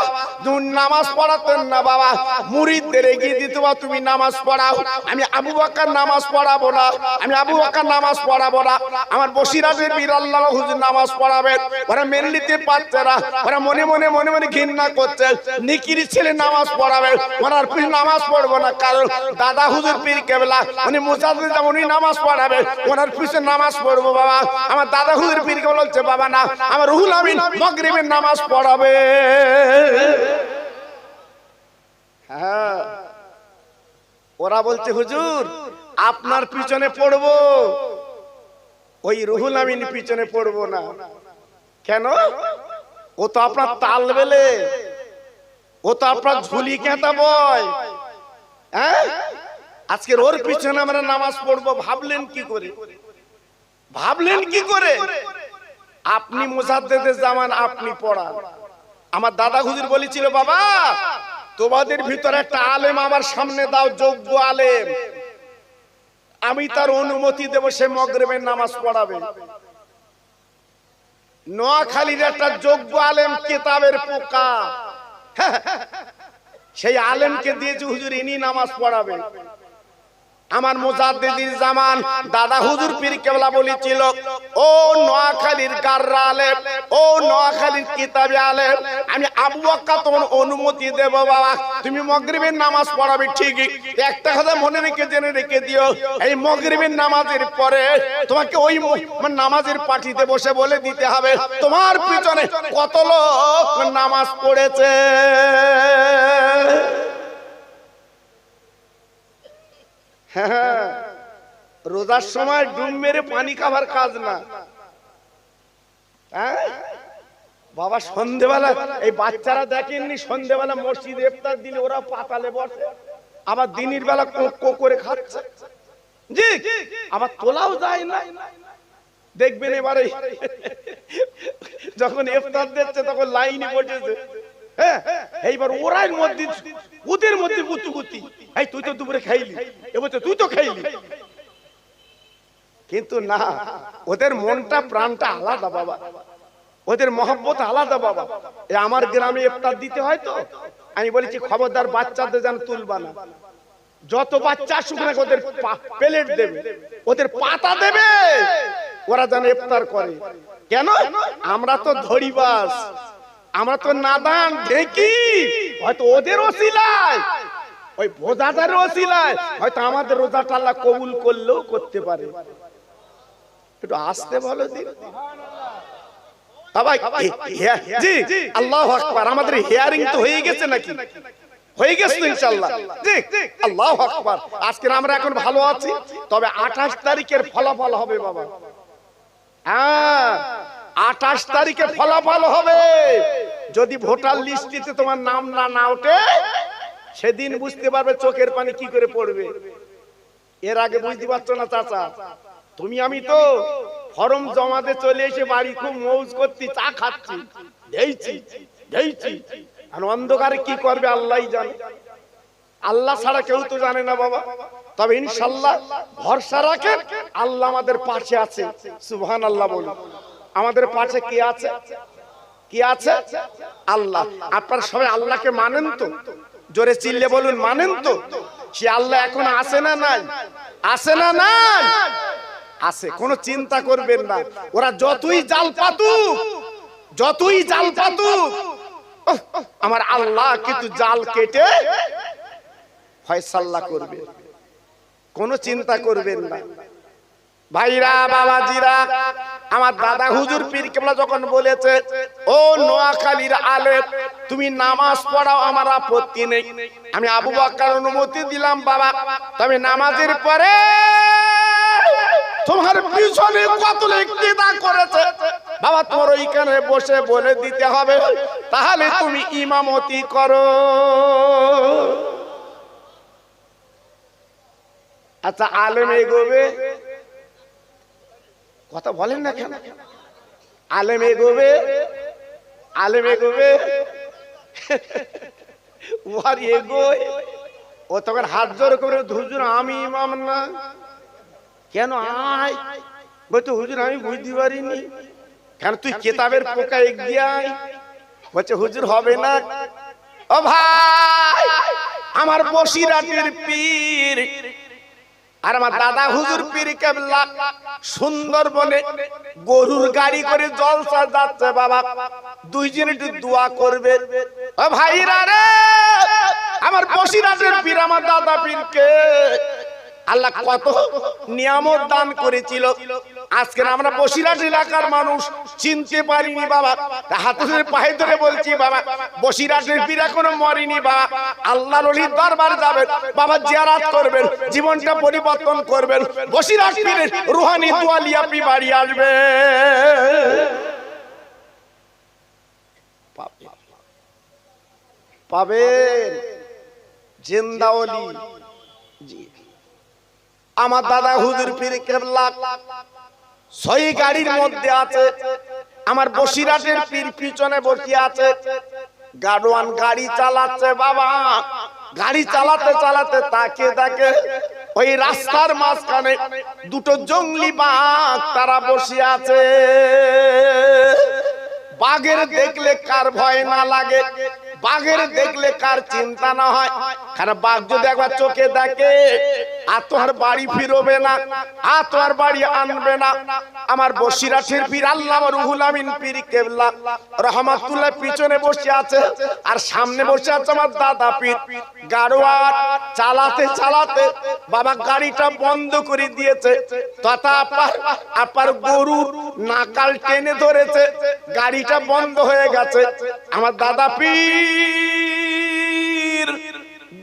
নামাজ পড়াতেন না বাবা, মুরিদদের এগিয়ে দিত বা তুমি নামাজ পড়াও। আমি আবু বকর নামাজ পড়াবো না, আমি আবু বকর নামাজ পড়াবো না, আমার বসিরহাটের পীর আল্লাহ হুজুর নামাজ পড়াবে। ওরা মেনে নিতে পারছে না, ওরা মনে মনে মনে মনে ঘৃণা করছে, নিকিরি ছেলে নামাজ পড়াবে, ওনার পীর নামাজ পড়বো না। কারণ দাদা হুজুর পীর কেবলা উনি মুজাদ্দিদ, উনি নামাজ পড়াবে, ওনার পিছনে নামাজ পড়বো বাবা। আমার দাদা হুজুর পীর কেবলা বলছে বাবা না, আমার রুহুল আমিন মাগরিবের নামাজ পড়াবে। হ্যাঁ, ওরা বলছে হুজুর আপনার পিছনে পড়বো, ওই রুহুল আমিন পিছনে পড়বো না। কেন? ও তো আপনার তাল বেলে, ও তো আপনার ঝুলি কেঁতা বয়। হ্যাঁ, আজকের ওর পিছনে আমরা নামাজ পড়বো, ভাবলেন কি করে? ভাবলেন কি করে? আপনি মুজাদ্দেদের জামান, আপনি পড়ান। আমার দাদা হুজুর বলেছিল বাবা তোমাদের ভিতরে একটা আলেম আমার সামনে দাও, যোগ্য আলেম, আমি তার অনুমতি দেব, সে মাগরিবের নামাজ পড়াবে। নোয়াখালীর একটা যোগ্য আলেম কিতাবের পোকা, সেই আলেমকে দিয়েছে হুজুর ইনি নামাজ পড়াবে। আমার মুজাদ্দিদির জামান দাদা হুজুর পীর কেবলা বলেছিল ও নোয়াখালীর গাররা আলেম, ও নোয়াখালীর কিতাবি আলেম, আমি আবু বকর তোমার অনুমতি দেব বাবা, তুমি মাগরিবের নামাজ পড়াবে। ঠিকই, একটা কথা মনে রেখে জেনে রেখে দিও, এই মাগরিবের নামাজের পরে তোমাকে ওই নামাজের পার্টিতে বসে বলে দিতে হবে তোমার পিছনে কত লোক নামাজ পড়েছে। হ্যাঁ, রোজার সময় ডুব মেরে পানি খাবার কাজ না। হ্যাঁ বাবা, সন্ধ্যেবেলা এই বাচ্চারা দেখেননি, সন্ধ্যেবেলা মসজিদে ইফতার দিলে ওরা পাতালে বসে, আবার দিনের বেলা কোক করে খাচ্ছে। জি, আবার তোলাও যায় না। দেখবেন এবারে যখন ইফতার দিচ্ছে তখন লাইনে বসেছে, এইবার ওরাই মধ্যে ওদের মধ্যে গুতুগুতি, এই তুই তো দুপুরে খাইলি, এবার তুই তো খাইলি। কিন্তু না, ওদের মনটা প্রাণটা আলাদা বাবা, ওদের মহব্বত আলাদা বাবা। আমার গ্রামে ইফতার দিতে হয় তো আমি বলেছি খবরদার বাচ্চাদের যেন তুলবা না, যত বাচ্চা আসুক না ওদের প্লেট দেবে, ওদের পাতা দেবে, ওরা যেন ইফতার করে। কেন? আমরা তো ধরিবাস, আমরা তো নাদান ঢেকি, হয়তো ওদের ওসিলায়, ওই বোঝাটার ওসিলায় হয়তো আমাদের রোজাটা আল্লাহ কবুল করলেও করতে পারে। একটু আসতে বলো দিন সবাই। জি, আল্লাহু আকবার। আমাদের হিয়ারিং তো হয়ে গেছে নাকি? হয়ে গেছে ইনশাআল্লাহ। জি, আল্লাহু আকবার। আজকে আমরা এখন ভালো আছি, তবে 28 তারিখের ফলাফল হবে বাবা। হ্যাঁ, 28 তারিখে ফলাফল হবে। যদি ভোটার লিস্টিতে তোমার নাম না ওঠে, সেদিন বুঝতে পারবে চোখের পানি কি করে পড়বে। এর আগে বুঝতে পারছো না চাচা? তুমি আমি তো ফর্ম জমাতে চলে এসে বাড়ি খুব মৌজ করছি, চা খাচ্ছি, ঢেইছি। আর অন্ধকারে কি করবে আল্লাহই জানে। আল্লাহ ছাড়া কেউ তো জানে না বাবা। তবে ইনশাআল্লাহ ভরসা রাখেন, আল্লাহ আমাদের পাশে আছে। সুবহানাল্লাহ বলুন। আমাদের পাশে কে আছে? কি আছে? আল্লাহ। আপনারা সবাই আল্লাহকে মানেন তো? জোরে চিল্লে বলুন, মানেন তো? সে আল্লাহ এখন আছে না নাই? আছে না নাই? আছে। কোনো চিন্তা করবেন না। ওরা যতই জাল পাতুক, আমার আল্লাহ কিন্তু জাল কেটে ফয়সালা করবে। কোনো চিন্তা করবেন না ভাইরা, বাবাজিরা। আমার দাদা হুজুর পীর কেবলা যখন বলেছে, ও নোয়াখালীর আলেম, তুমি নামাজ পড়াও, আমার আপত্তি নেই। আমি আবু বকর অনুমতি দিলাম বাবা, তবে নামাজের পরে তোমার পিছনে কত ইক্তিদা করেছে বাবা, তোমার ওইখানে বসে বলে দিতে হবে, তাহলে তুমি ইমামতি করো। আচ্ছা, আলেম এগোবে, কথা বলেন না কেন? আলেম এগোবে ওর এগোয়, ও তখন হাত জোর করে, হুজুর আমি ইমাম না। কেন আয়? বলছে হুজুর আমি বুঝতে পারিনি। কেন তুই কিতাবের পোকা এগিয়ে আয়। বলছে হুজুর হবে না। ও ভাই, আমার বসিরাটির পীর আর আমার দাদা হুজুর পীর কেবলা সুন্দরবনে গরুর গাড়ি করে জলসা যাচ্ছে বাবা, দুইজন একটু দোয়া করবে। ও ভাইরা রে, আমার বসিরাটের পীর আমার দাদা পীরকে আল্লাহ কত নিয়ামত দান করেছিল। আজকে আমরা বসিরহাট এলাকার মানুষ চিনতে পারিনি বাবা। হাতে ধরে পায়ে ধরে বলছি বাবা, বসিরহাটের পীর এখনো মরেনি বাবা। আল্লাহর ওলির দরবারে যাবেন বাবা, জিয়ারত করবেন, জীবনটা পরিবর্তন করবেন। বসিরহাট পীরের রুহানি দোয়া নিয়ে আপনি বাড়ি আসবেন। পাবেন জিন্দা ওলি। জি, আমার দাদা হুজুর পীর কেবলা 6 গাড়ির মধ্যে আছে। আমার বসিরহাটের পীর পিছনে বসে আছে। গাড়োয়ান গাড়ি চালাচ্ছে বাবা। গাড়ি চালাতে চালাতে তাকে ওই রাস্তার মাঝখানে দুটো জঙ্গলি বাঘ তারা বসে আছে। বাঘের দেখলে কার ভয় না লাগে, বাঘের দেখলে কার চিন্তা না হয়। কারণ বাঘ যদি একবার চোখে দেখে আর তো আর বাড়ি ফিরবে না, আর তো আর বাড়ি আনবে না। আমার বসিরহাটের পীর আল্লামা রুহুল আমিন পীর কেবলা রহমাতুল্লাহ পিছনে বসে আছে, আর সামনে বসে আছে আমার দাদা পীর। গাড়োয়ান চালাতে চালাতে বাবা গাড়িটা বন্ধ করে দিয়েছে। তথা আপার গরু নাকাল টেনে ধরেছে, গাড়িটা বন্ধ হয়ে গেছে। আমার দাদা পীর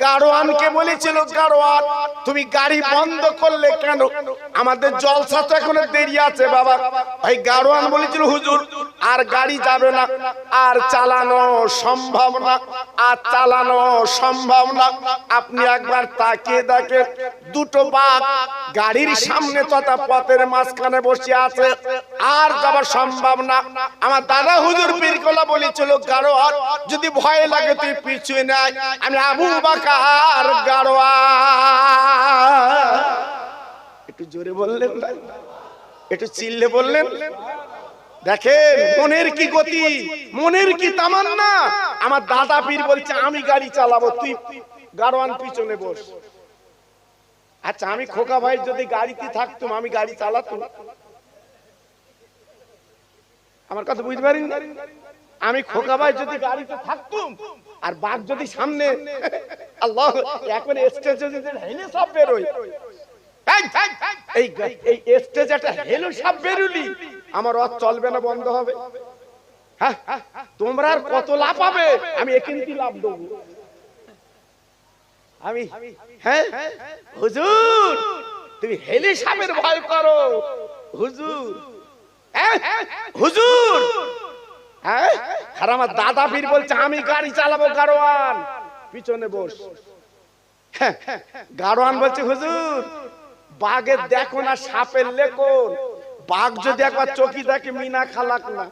গাড়োয়ানকে বলেছিল, গাড়োয়ান তুমি গাড়ি বন্ধ করলে কেন? আমাদের জলসা তো এখনো দেরি আছে বাবা। ওই গাড়োয়ান বলেছিল, হুজুর আর গাড়ি যাবে না, আর চালানো সম্ভব না, আর চালানো সম্ভব না। আপনি একবার তাকিয়ে দেখেন, দুটো বাঘ গাড়ির সামনে তথা পথের মাঝখানে বসে আছে, আর যাওয়া সম্ভব না। আমার দাদা হুজুর পীরকলা বলেছিল, গাড়োয়ান যদি ভয় লাগে তুই পিছুয়ে নেয়, আমি আবু বাকার গাড়োয়ান। একটু জোরে বললেন, একটু চিল্লে বললেন। দেখেন মনের কি গতি, মনের কি তামান্না। আমার দাদা পীর বলছে আমি গাড়ি চালাবো, তুই গাড়োয়ান পিছনে বস। আচ্ছা, আমি খোকা ভাই যদি গাড়িতে থাকতাম, আমি গাড়ি চালাতাম? আমার কথা বুঝতে পারেন? আমি খোকা ভাই যদি গাড়িতে থাকতাম আর বাঘ যদি সামনে, আল্লাহ, এখন স্টেজে যদি হেলে সব বেরোয়, এই স্টেজে একটা হেলো সব বেরোলি, আমার রথ চলবে না, বন্ধ হবে। হ্যাঁ, তোমরা আর কত লাভ পাবে? আমি এখানে লাভ দেবো। আমি হ্যাঁ হুজুর তুমি হেলে সাপের ভয় করো হুজুর, হুজুর হ্যাঁ আর আমার দাদা পীর বলছে আমি গাড়ি চালাবো গাড়োয়ান পিছনে বস। গাড়োয়ান বলছে হুজুর বাঘের দেখো না সাপের লেকন, বাঘ যদি একবার চোখি দেখে মিনা খালাক না।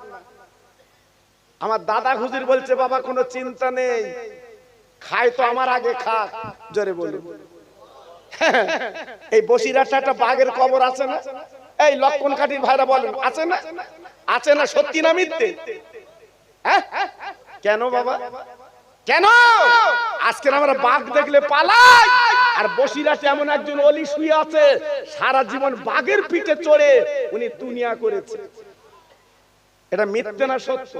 আমার দাদা হুজুর বলছে বাবা কোনো চিন্তা নেই, খায় তো আমার আগে খাক। জোরে বলুন। এই বসিরহাটে একটা বাঘের কবর আছে না? এই লক্ষণ কাঠির ভাইরা বলেন আছে না? আছে না? সত্যি না মিথ্যে? কেন বাবা কেন? আজকে আমরা বাঘ দেখলে পালাই, আর বসিরহাটে এমন একজন অলি শুয়ে আছে সারা জীবন বাঘের পিঠে চড়ে উনি দুনিয়া করেছে। এটা মিথ্যে না সত্য?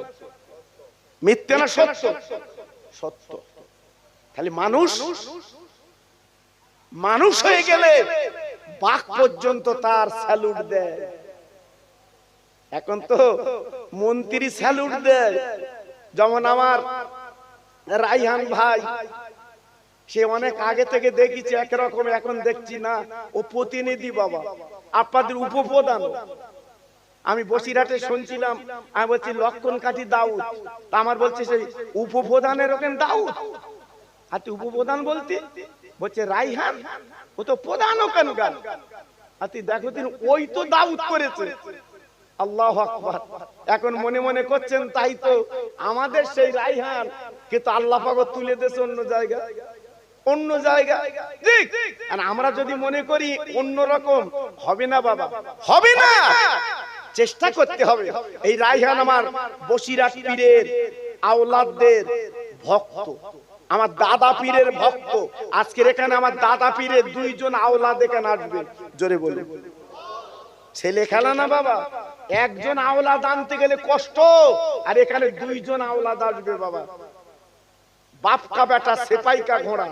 মিথ্যে না সত্য? সত্য। খালি মানুষ মানুষ হয়ে গেলে বাঘ পর্যন্ত তার স্যালুট দেয়। এখন তো মন্ত্রী স্যালুট দেয়। যেমন আমার রাইহান ভাই, সে অনেক আগে থেকে দেখিছে একরকম, এখন দেখছি না ও প্রতিনিধি বাবা, আপনাদের উপপ্রধান। আমি বসিরহাটে শুনছিলাম, আমি বলছি লক্ষণ কাঠি দাউদ, তা আমার বলছে সেই উপপ্রধানের ওখানে দাউদ। আর তুই উপপ্রধান বলতে বলছে রাইহান, ও তো প্রধান ওখান গান। আর তুই দেখো তিনি ওই তো দাউদ করেছে। আল্লাহু আকবার। এখন মনে মনে করছেন তাই তো আমাদের সেই রাইহান, কিন্তু আল্লাহ পাক তুলে দিয়েছে অন্য জায়গায়, অন্য জায়গায়। ঠিক, আর আমরা যদি মনে করি অন্য রকম, হবে না বাবা, হবে না। চেষ্টা করতে হবে। এই রাইহান আমার বসিরহাট পীরের আওলাদদের ভক্ত, আমার দাদা পীরের ভক্ত। আজকের এখানে আমার দাদা পীরের দুইজন আওলাদ এখানে আসবে। জোরে বলে ছেলে খেলা না বাবা, একজন আওলাদ আনতে গেলে কষ্ট, আর এখানে দুইজন আওলাদ আসবে বাবা। বাপ কা বেটা সেপাই কা ঘোড়া,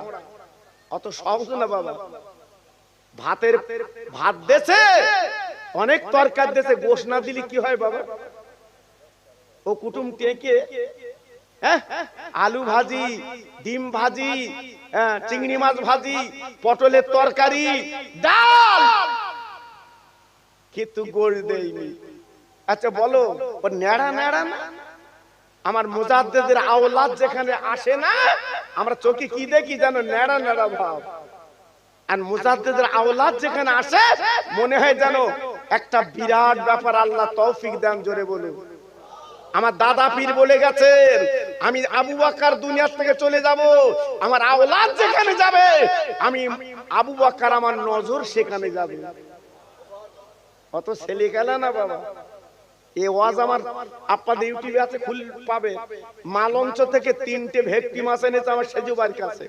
অত সহজ না বাবা। ভাতের ভাত দেছে, অনেক তরকার দেছে, গোশ না দিলে কি হয় বাবা? ও কুটুম টেকে আলু ভাজি, ডিম ভাজি, চিংড়ি মাছ ভাজি, পটলের তরকারি, ডাল, কিন্তু গোল দেয়নি। আচ্ছা বলো ও নেড়া নেড়া না? আমার মুজাদ্দিদের আওলাদ যেখানে আসে না, আমরা চোখে কি দেখি জানো? নেড়া নেড়া ভাব। আর মুজাদ্দিদের আওলাদ যেখানে আসে মনে হয় জানো একটা বিরাট ব্যাপার। আল্লাহ তৌফিক দেন। জোরে বলুন। আমার দাদা পীর বলে গেছেন আমি আবু বকর দুনিয়া থেকে চলে যাব, আমার আওলাদ যেখানে যাবে আমি আবু বকর আমার নজর সেখানে যাবে। কত ছেলে গেলা না বাবা। এই ওয়াজ আমার আপনাদের ইউটিউবে আছে, খুল পাবে। মালঞ্চ থেকে 3টে ভেটকি মাছ এনেছে আমার সেজুবার কাছে।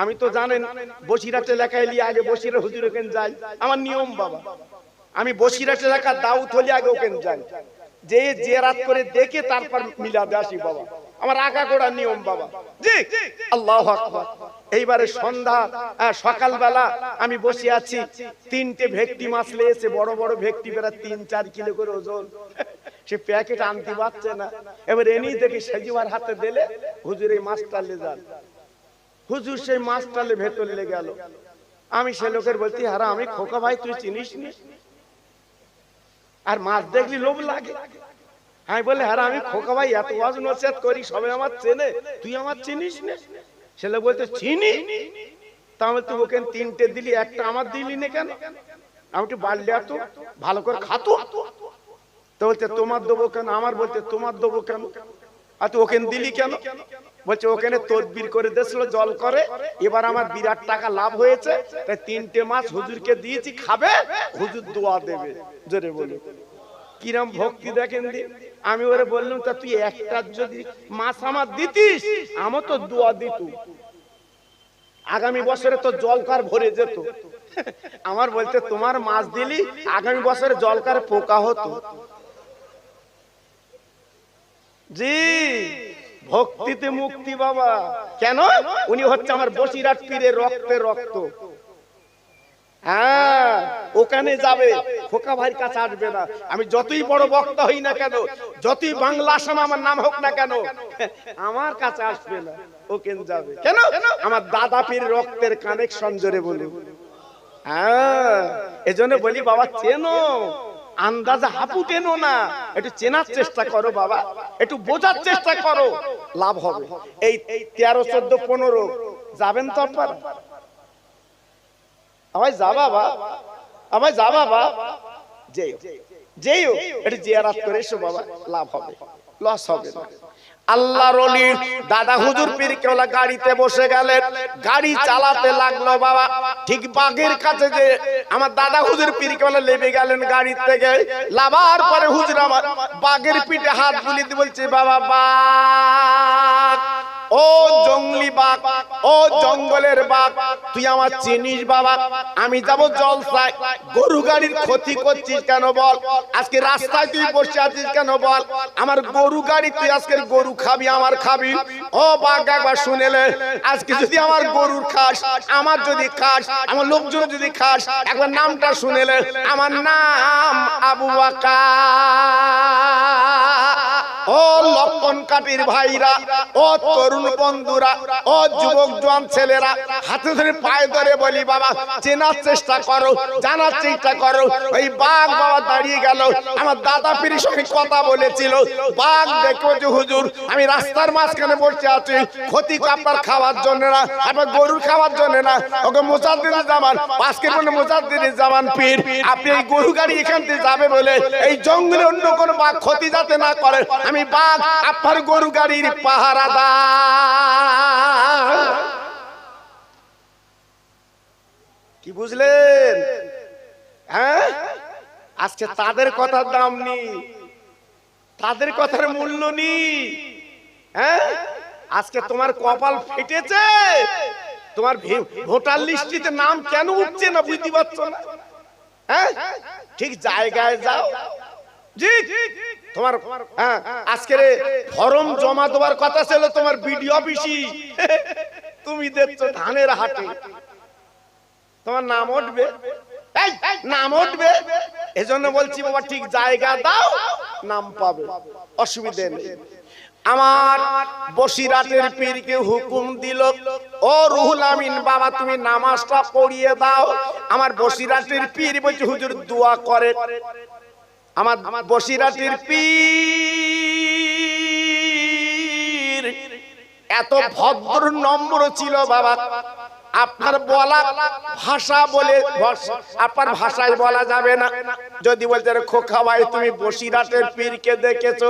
আমি তো জানেন বসিরহাটে লেখায় নিয়ে আগে বসিরহাট হুজুর ওখানে যাই, আমার নিয়ম বাবা। আমি বসিরহাটে লেখা দাউদ হলে আগে ওখানে যাই, যে জিয়ারত করে দেখে তারপর মিলাদে আসি বাবা। আমার আগা গোড়া নিয়ম বাবা। জি আল্লাহু আকবার। এইবারে সন্ধ্যা সকালবেলা আমি বসে আছি, 3টে ভেটকি মাছ লেয়েছে, বড় বড় ভেটকি, প্রায় 3-4 কিলো করে ওজন। সে প্যাকেট আনতে পারছে না। এবার এনি দেখি সেজিবার হাতে দিলে হুজুর এই মাছটা লে যান। হুজুর সেই মাছটা লে ভেতর লে গেল। আমি সে লোকের বলছি হারা আমি খোকা ভাই তুই চিনিস নি? আর মাছ দেখলি লোভ লাগে। আমি বলে হ্যাঁ আমি খোকা ভাই এত ওয়াজ নসিহত করি, সবাই আমার চেনে, তুই আমার চিনিস না? ছেলে বলতে চিনি। তাহলে তুই ওকে 3টে দিলি, একটা আমার দিলি না কেন? আমি একটু বাড়লে এত ভালো করে খাতো। তো বলছে তোমার দেবো কেন? আমার বলতে তোমার দেবো কেন? আর তুই ওখানে দিলি কেন? বলছে ওখানে তদবির করে দিয়েছিল জল করে, এবার আমার বিরাট টাকা লাভ হয়েছে, তাই 3টে মাছ হুজুরকে দিয়েছি, খাবে, হুজুর দোয়া দেবে। জোরে বলে কিরম ভক্তি দেখেন দি। আমি ওরে বললাম তা তুই একটা যদি মাছ আমার দিতিস আমার তো দোয়া দিত, আগামী বছরে তো জলকার ভরে যেত। আমার বলতে তোমার মাছ দিলি আগামী বছরে জলকার পোকা হতো। জি ভক্তিতে মুক্তি বাবা। কেন? উনি হচ্ছে আমার বসিরহাট পীরের রক্তে রক্ত। হ্যাঁ ওখানে যাবে, খোকা ভাইয়ের কাছে আসবে না। আমি যতই বড় বক্তা হই না কেন, যতই বাংলা আসাম আমার নাম হোক না কেন, আমার কাছে আসবে না, ওখানে যাবে। কেন? আমার দাদা পীর রক্তের কানেকশন, জোরে বলি। হ্যাঁ এজন্য বলি বাবা চেনো, আন্দাজে হাপু টেনো না, একটু চেনার চেষ্টা করো বাবা, একটু বোঝার চেষ্টা করো, লাভ হবে। এই 13, 14, 15 যাবেন তো আপনারা? আমায় যা বাবা, আমায় যা বাবা, যেও একটু জিয়ারত করে এসো বাবা, লাভ হবে, লস হবে না। আল্লাহর ওলি দাদা হুজুর পীর কেওলা গাড়িতে বসে গেলেন, গাড়ি চালাতে লাগলো বাবা। ঠিক বাগের কাছে যে আমার দাদা হুজুর পীর কেওলা লেবে গেলেন গাড়ি থেকে, লাভার পরে হুজুর আমার বাগের পিঠে হাত বুলিয়ে দিয়ে বলছে, বাবা বাঘ, ও জঙ্গলি বাঘ, ও জঙ্গলের বাঘ, তুই আমার চিনিস বাবা? আমি যাব জলসায়, গরু গাড়ির ক্ষতি করছিস কেন বল? আজকে রাস্তায় তুই বসে আছিস কেন বল? আমার গরু গাড়ি, তুই আজকে গরু খাবি, আমার খাবি? ও বাঘ একবার শুনেলে, আজকে যদি আমার গরুর খাস, আমার যদি খাস, আমার লোকজন যদি খাস, একবার নামটা শুনেলে, আমার নাম আবু বকর। ও লক্ষণ কাটির ভাইরা, ও তরুণ বন্ধুরা, ও যুবক জওয়ান ছেলেরা, হাতে ধরে পায়ে ধরে বলি বাবা চেনার চেষ্টা করো, জানার চেষ্টা করো। ওই বাঘ বাবা দাঁড়িয়ে গেল, আমার দাদা পীরের সঙ্গে কথা বলেছিল। বাঘ দেখো যে হুজুর আমি রাস্তার মাঝখানে বসে আছি, ক্ষতি আপনার খাওয়ার জন্য না, আপনার গরুর খাওয়ার জন্য না। ওকে মুজাদ্দিদ জামান, পাঁচকে বলে মুজাদ্দিদ জামান পীর, আপনি এই গরু গাড়ি এখান থেকে যাবে বলে এই জঙ্গলে অন্য কোন বাঘ ক্ষতি যাতে না করে, আমি বাঘ আপনার গরু গাড়ির পাহারাদার। কি বুঝলেন? হ্যাঁ আজকে তাদের কথার দাম নেই, তাদের কথার মূল্য নেই। হ্যাঁ আজকে তোমার কপাল ফেটেছে, তোমার ভোটার লিস্টিতে নাম কেন উঠছে না বুঝতে পারছো না? হ্যাঁ ঠিক জায়গায় যাও। জি তোমার আজকের ফর্ম জমা দেওয়ার কথা ছিল তোমার বিডিও অফিসে, তুমি দেখছো ধানের হাটে তোমার নাম উঠবে, নাম উঠবে। এজন্য বলছি বাবা ঠিক জায়গা দাও, নাম পাবে, অসুবিধা নেই। আমার বসিরাটের পীরকে হুকুম দিল, ও রুহুল আমিন বাবা তুমি নামাজটা পড়িয়ে দাও। আমার বসিরাটের পীর বলছে হুজুর দোয়া করে। আমার বসিরাটের পীর এত ভদ্র নম্র ছিল বাবা, আপনার বলা ভাষা বলে আপনার ভাষায় বলা যাবে না। যদি বলতে খোকা ভাই তুমি বসিরাটের পীরকে দেখেছো?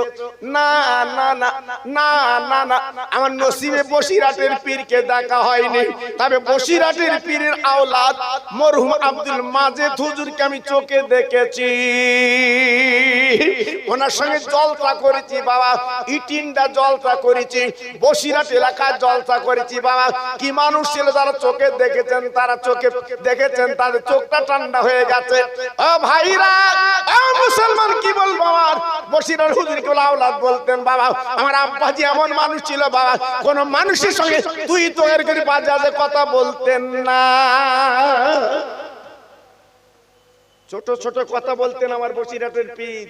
না না না না না না, আমার নসিবে বসিরাটের পীরকে দেখা হয়নি, তবে বসিরাটের পীরের আওলাদ মরহুম আব্দুল মাজেদ হুজুরকে আমি চোখে দেখেছি, ওনার সঙ্গে জলসা করেছি বাবা, ইটিন্ডা জলসা করেছি, বসিরাট এলাকায় জলসা করেছি বাবা। কি মানুষ ছিল যারা চোখে দেখেছেন, তারা চোখে দেখেছেন, তাদের চোখটা ঠান্ডা হয়ে গেছে। ও ভাইরা, ও মুসলমান কি বলবো, আমার বসিরাট হুজুরকে আওলাদ বলতেন বাবা। আমার আব্বাজি এমন মানুষ ছিল বাবা, কোন মানুষের সঙ্গে তুই তো এর করে বাজারে কথা বলতেন না, ছোট ছোট কথা বলতেন আমার বসিরাটের পীর।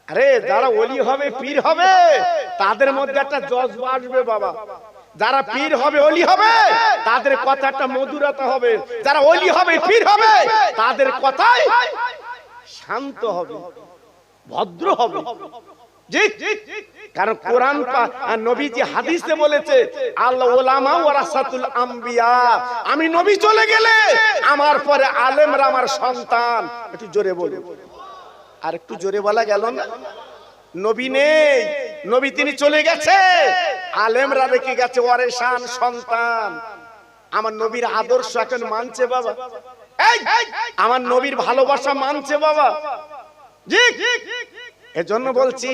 আরে যারা ওলি হবে পীর হবে তাদের মধ্যে একটা জজবা আসবে বাবা, যারা পীর হবে ওলি হবে তাদের কথা একটা মধুরতা হবে, যারা ওলি হবে পীর হবে তাদের কথাই শান্ত হবে, ভদ্র হবে। কারণ কোরআন আর নবীজি হাদিসে বলেছে আল উলামা ওয়ারাসাতুল আম্বিয়া, আমি নবী চলে গেলে আমার পরে আলেমরা আমার সন্তান। একটু জোরে বলো, আর একটু জোরে বলা গেল না? নবী নেই, নবী তিনি চলে গেছে, আলেমরা রেখে গেছে ওয়ারেসান সন্তান। আমার নবীর আদর্শ এখন মানছে বাবা, আমার নবীর ভালোবাসা মানছে বাবা। জি এজন্য বলছি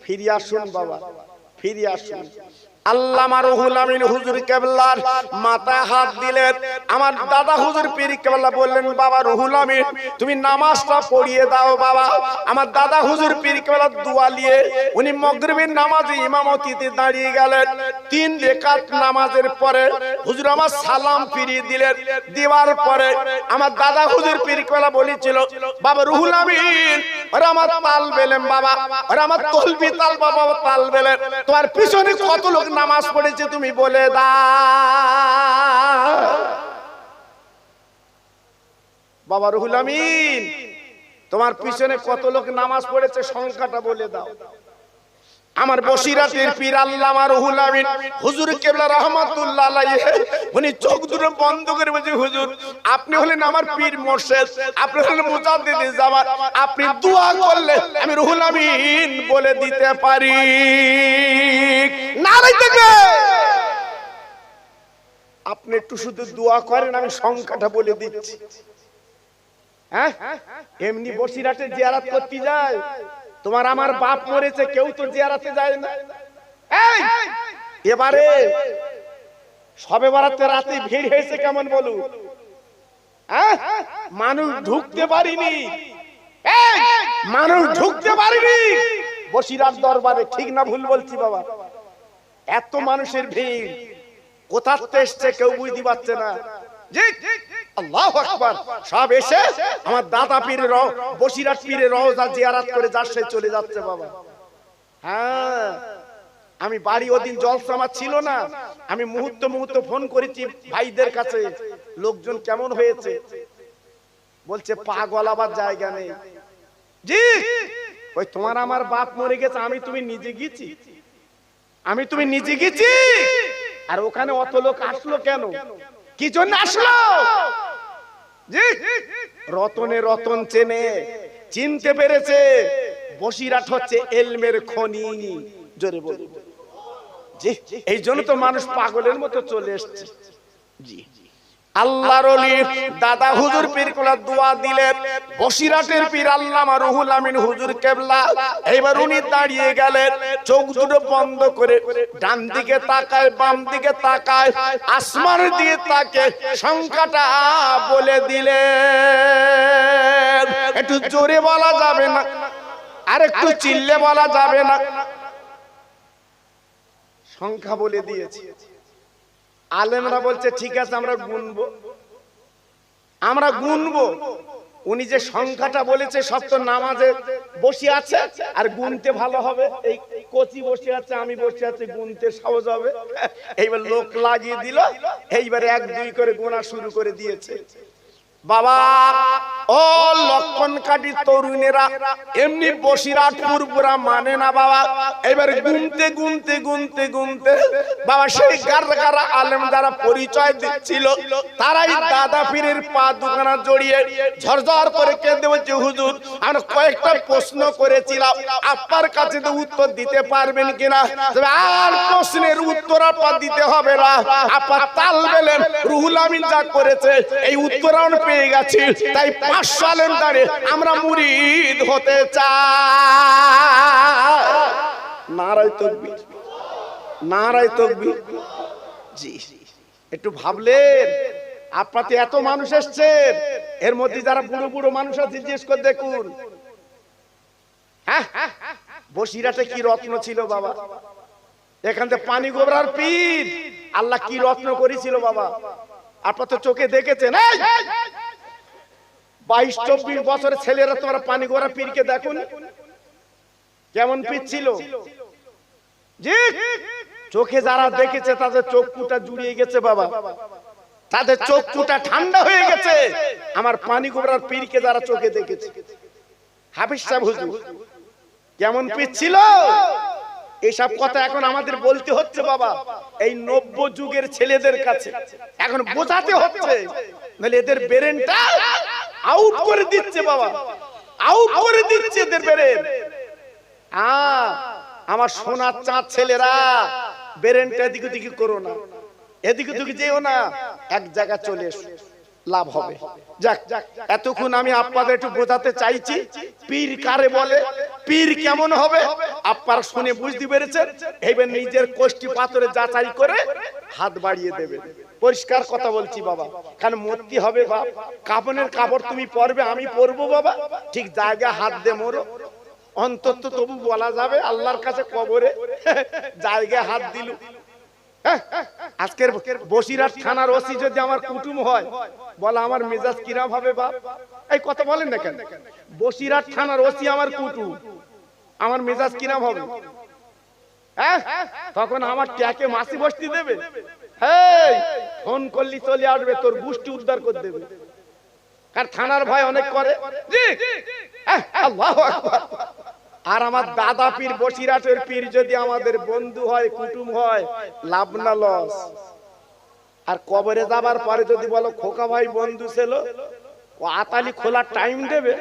ফিরে আসুন বাবা, ফিরে আসুন। আল্লামা রুহুল আমিন হুজুর কেবলার মাথায় হাত দিলেন। আমার দাদা হুজুর পীর কেবলা বললেন, বাবা রুহুল আমিন তুমি নামাজটা পড়িয়ে দাও বাবা। আমার দাদা হুজুর পীর কেবলা দোয়া নিয়ে উনি মাগরিবের নামাজে ইমামতিতে দাঁড়িয়ে গেলেন। 3 রাকাত নামাজের পরে হুজুর আমার সালাম ফিরিয়ে দিলেন। দেওয়ার পরে আমার দাদা হুজুর পীর কেবলা বলেছিল, বাবা রুহুল আমিন ওরা আমার তাল বেলেন বাবা, ওরা আমার তলবি তাল বাবা তাল বেলেন, তোমার পিছনে কত লোক নামাজ পড়েছে তুমি বলে দাও। বাবা রুহুল আমিন তোমার পিছনে কত লোক নামাজ পড়েছে সংখ্যাটা বলে দাও। আমার বসিরাতের পীর আল্লামা রুহুল আমিন হুজুর কেবলা রাহমাতুল্লাহ আলাইহি উনি চোখ দুটো বন্ধ করে বলছে, হুজুর আপনি হলেন আমার পীর মুর্শিদ, আপনি হলেন মুজাদ্দিদ জামান, আপনি দোয়া করলে আমি রুহুল আমিন বলে দিতে পারি। নারে তাকবীর। আপনি একটু শুধু দোয়া করেন, আমি সংখ্যাটা বলে দিচ্ছি। হ্যাঁ এমনি বসিরাতে জিয়ারত করতে যায়, তোমার আমার বাপ মরেছে কেউ তো জিয়ারতে যায় না। এই এবারে সবে বরাতে রাতে ভিড় হয়েছে কেমন বলু, হ্যাঁ মানুষ ঢুকতে পারিনি, মানুষ ঢুকতে পারিনি বসিরাত দরবারে, ঠিক না ভুল বলছি বাবা? এত মানুষের ভিড় কোথা থেকে এসছে কেউ বুঝতে পারছে না। জি আল্লাহু আকবার। সব এসে আমার দাদা পীরের বসিরাত পীরের রওজা জিয়ারত করে যাচ্ছে চলে যাচ্ছে বাবা। হ্যাঁ আমি বাড়ি ওদিন জলসা আমার ছিল না, আমি মুহূর্ত মুহূর্ত ফোন করেছি ভাইদের কাছে, লোকজন কেমন হয়েছে বলছে পা গলাবার জায়গা নেই। জি ওই তোমার আমার বাপ মরে গেছে, আমি তুমি নিজে গেছি, আমি তুমি নিজে গেছি, আর ওখানে অত লোক আসলো কেন, কি জন্য আসলো? জি রতনে রতন চেনে, চিনতে পেরেছে বসিরাট হচ্ছে ইলমের খনি। জোরে বলুন জি। এই জন্য তো মানুষ পাগলের মতো চলে এসেছে। জি আল্লাহর ওলি দাদা হুজুর পীর কেবলা দোয়া দিলেন, বসিরাটের পীর আল্লামা রুহুল আমিন হুজুর কেবলা এবার উনি দাঁড়িয়ে গেলেন, চোখ দুটো বন্ধ করে ডান দিকে তাকায় বাম দিকে তাকায় আসমানের দিকে তাকে সংখ্যাটা বলে দিলেন। একটু জোরে বলা যাবে না, আর একটু চিল্লে বলা যাবে না? সংখ্যা বলে দিয়েছি। আলেমরা বলছে ঠিক আছে আমরা গুনবো, আমরা গুনবো। উনি যে সংখ্যাটা বলেছে সব তো নামাজে বসে আছে, আর গুনতে ভালো হবে। এই কোচি বসে আছে, আমি বসে আছি, গুনতে সহজ হবে। এইবার লোক লাগিয়ে দিল, এইবারে 1 2 করে গোনা শুরু করে দিয়েছে। বাবা ও লক্ষণ কাটি তরুণেরা, এমনি বসিরাটপুর পুরা মানে না বাবা। এবার গুনতে গুনতে গুনতে গুনতে বাবা সেই গারগারা আলেম যারা পরিচয় দিচ্ছিল তারাই দাদা পীরের পা দুখানা জড়িয়ে ঝরঝর করে কেঁদে বলছে, হুজুর আমরা কয়েকটা প্রশ্ন করেছিলাম, আপনার কাছে তো উত্তর দিতে পারবেন কিনা? আর প্রশ্নের উত্তর আপনার দিতে হবে না, আপনার তাল বেলেন রুহুল আমিন যা করেছে এই উত্তর আমরা পেয়ে গেছি, তাই 500 আলেম দাঁড়িয়ে আমরা মুরিদ হতে চাই। নারায়ে তাকবীর, নারায়ে তাকবীর। জি একটু ভাবলেন আপনাতে এত মানুষ এসেছেন, এর মধ্যে যারা বুড়ো বুড়ো মানুষ আছে জিজ্ঞেস করে দেখুন। হ্যাঁ বসিরাটে কি রত্ন ছিল বাবা, এখান থেকে পানি গোবরার পীর আল্লাহ কি রত্ন করেছিল বাবা, আপনার তো চোখে দেখেছেন। 22-24 বছরের ছেলেরা তোমরা পানি গোবরার পীরকে দেখুন কেমন পীর ছিল। জি চোখে যারা দেখেছে তাদের চোখ ফুটা জুড়িয়ে গেছে বাবা, তাদের চোখ ফুটা ঠান্ডা হয়ে গেছে। আমার পানি গোবরার পীরকে যারা চোখে দেখেছে, হাফিজ সাহেব হুজুর কেমন পীর ছিল, এইসব কথা এখন আমাদের বলতে হচ্ছে বাবা। এই 90 যুগের ছেলেদের কাছে এখন বোঝাতে হচ্ছে, নাহলে এদের ব্রেনটা আউট করে দিচ্ছে বাবা, আউট করে দিচ্ছে এদের ব্রেন। আমার সোনার চাঁদ ছেলেরা ব্রেনটা এদিকে দিকে করো না, এদিকে দিকে যেও না, এক জায়গা চলে এসো। লাভ হবে। যাক, এতক্ষণ আমি আপনাদের একটু বোঝাতে চাইছি পীর কারে বলে, পীর কেমন হবে আপনারা শুনে বুঝতে পেরেছেন। এইবার নিজের কোষ্ঠী পাথরে যাচাই করে হাত বাড়িয়ে দেবে। পরিষ্কার কথা বলছি বাবা, কারণ মূর্তি হবে বাপ, কাপনের কাপড় তুমি পরবে আমি পরবো বাবা, ঠিক জায়গায় হাত দে মরো, অন্তত তবু বলা যাবে আল্লাহর কাছে কবরে জায়গায় হাত দিল। আজকের বসিরহাট থানার ওসি যদি আমার কুটুম হয়, বলা আমার মেজাজ কিরম হবে বাপ? এই কথা বলেন না কেন? বসিরহাট থানার ওসি আমার কুটুম, আমার মেজাজ কিরম হবে? তখন আমার ট্যাকে মাসি বসতি দেবে, ফোন করলি চলে আসবে, তোর গোষ্ঠী উদ্ধার করে দেবে। কার থানার ভয় অনেক করে। আল্লাহু আকবার। আর আমার দাদা পীর বসিরহাটের পীর যদি আমাদের বন্ধু হয়, কুটুম হয়, লাভ না লস? আর কবরে যাবার পরে যদি বলো খোকা ভাই বন্ধু ছিল, ও আতালি খোলার টাইম দেবে?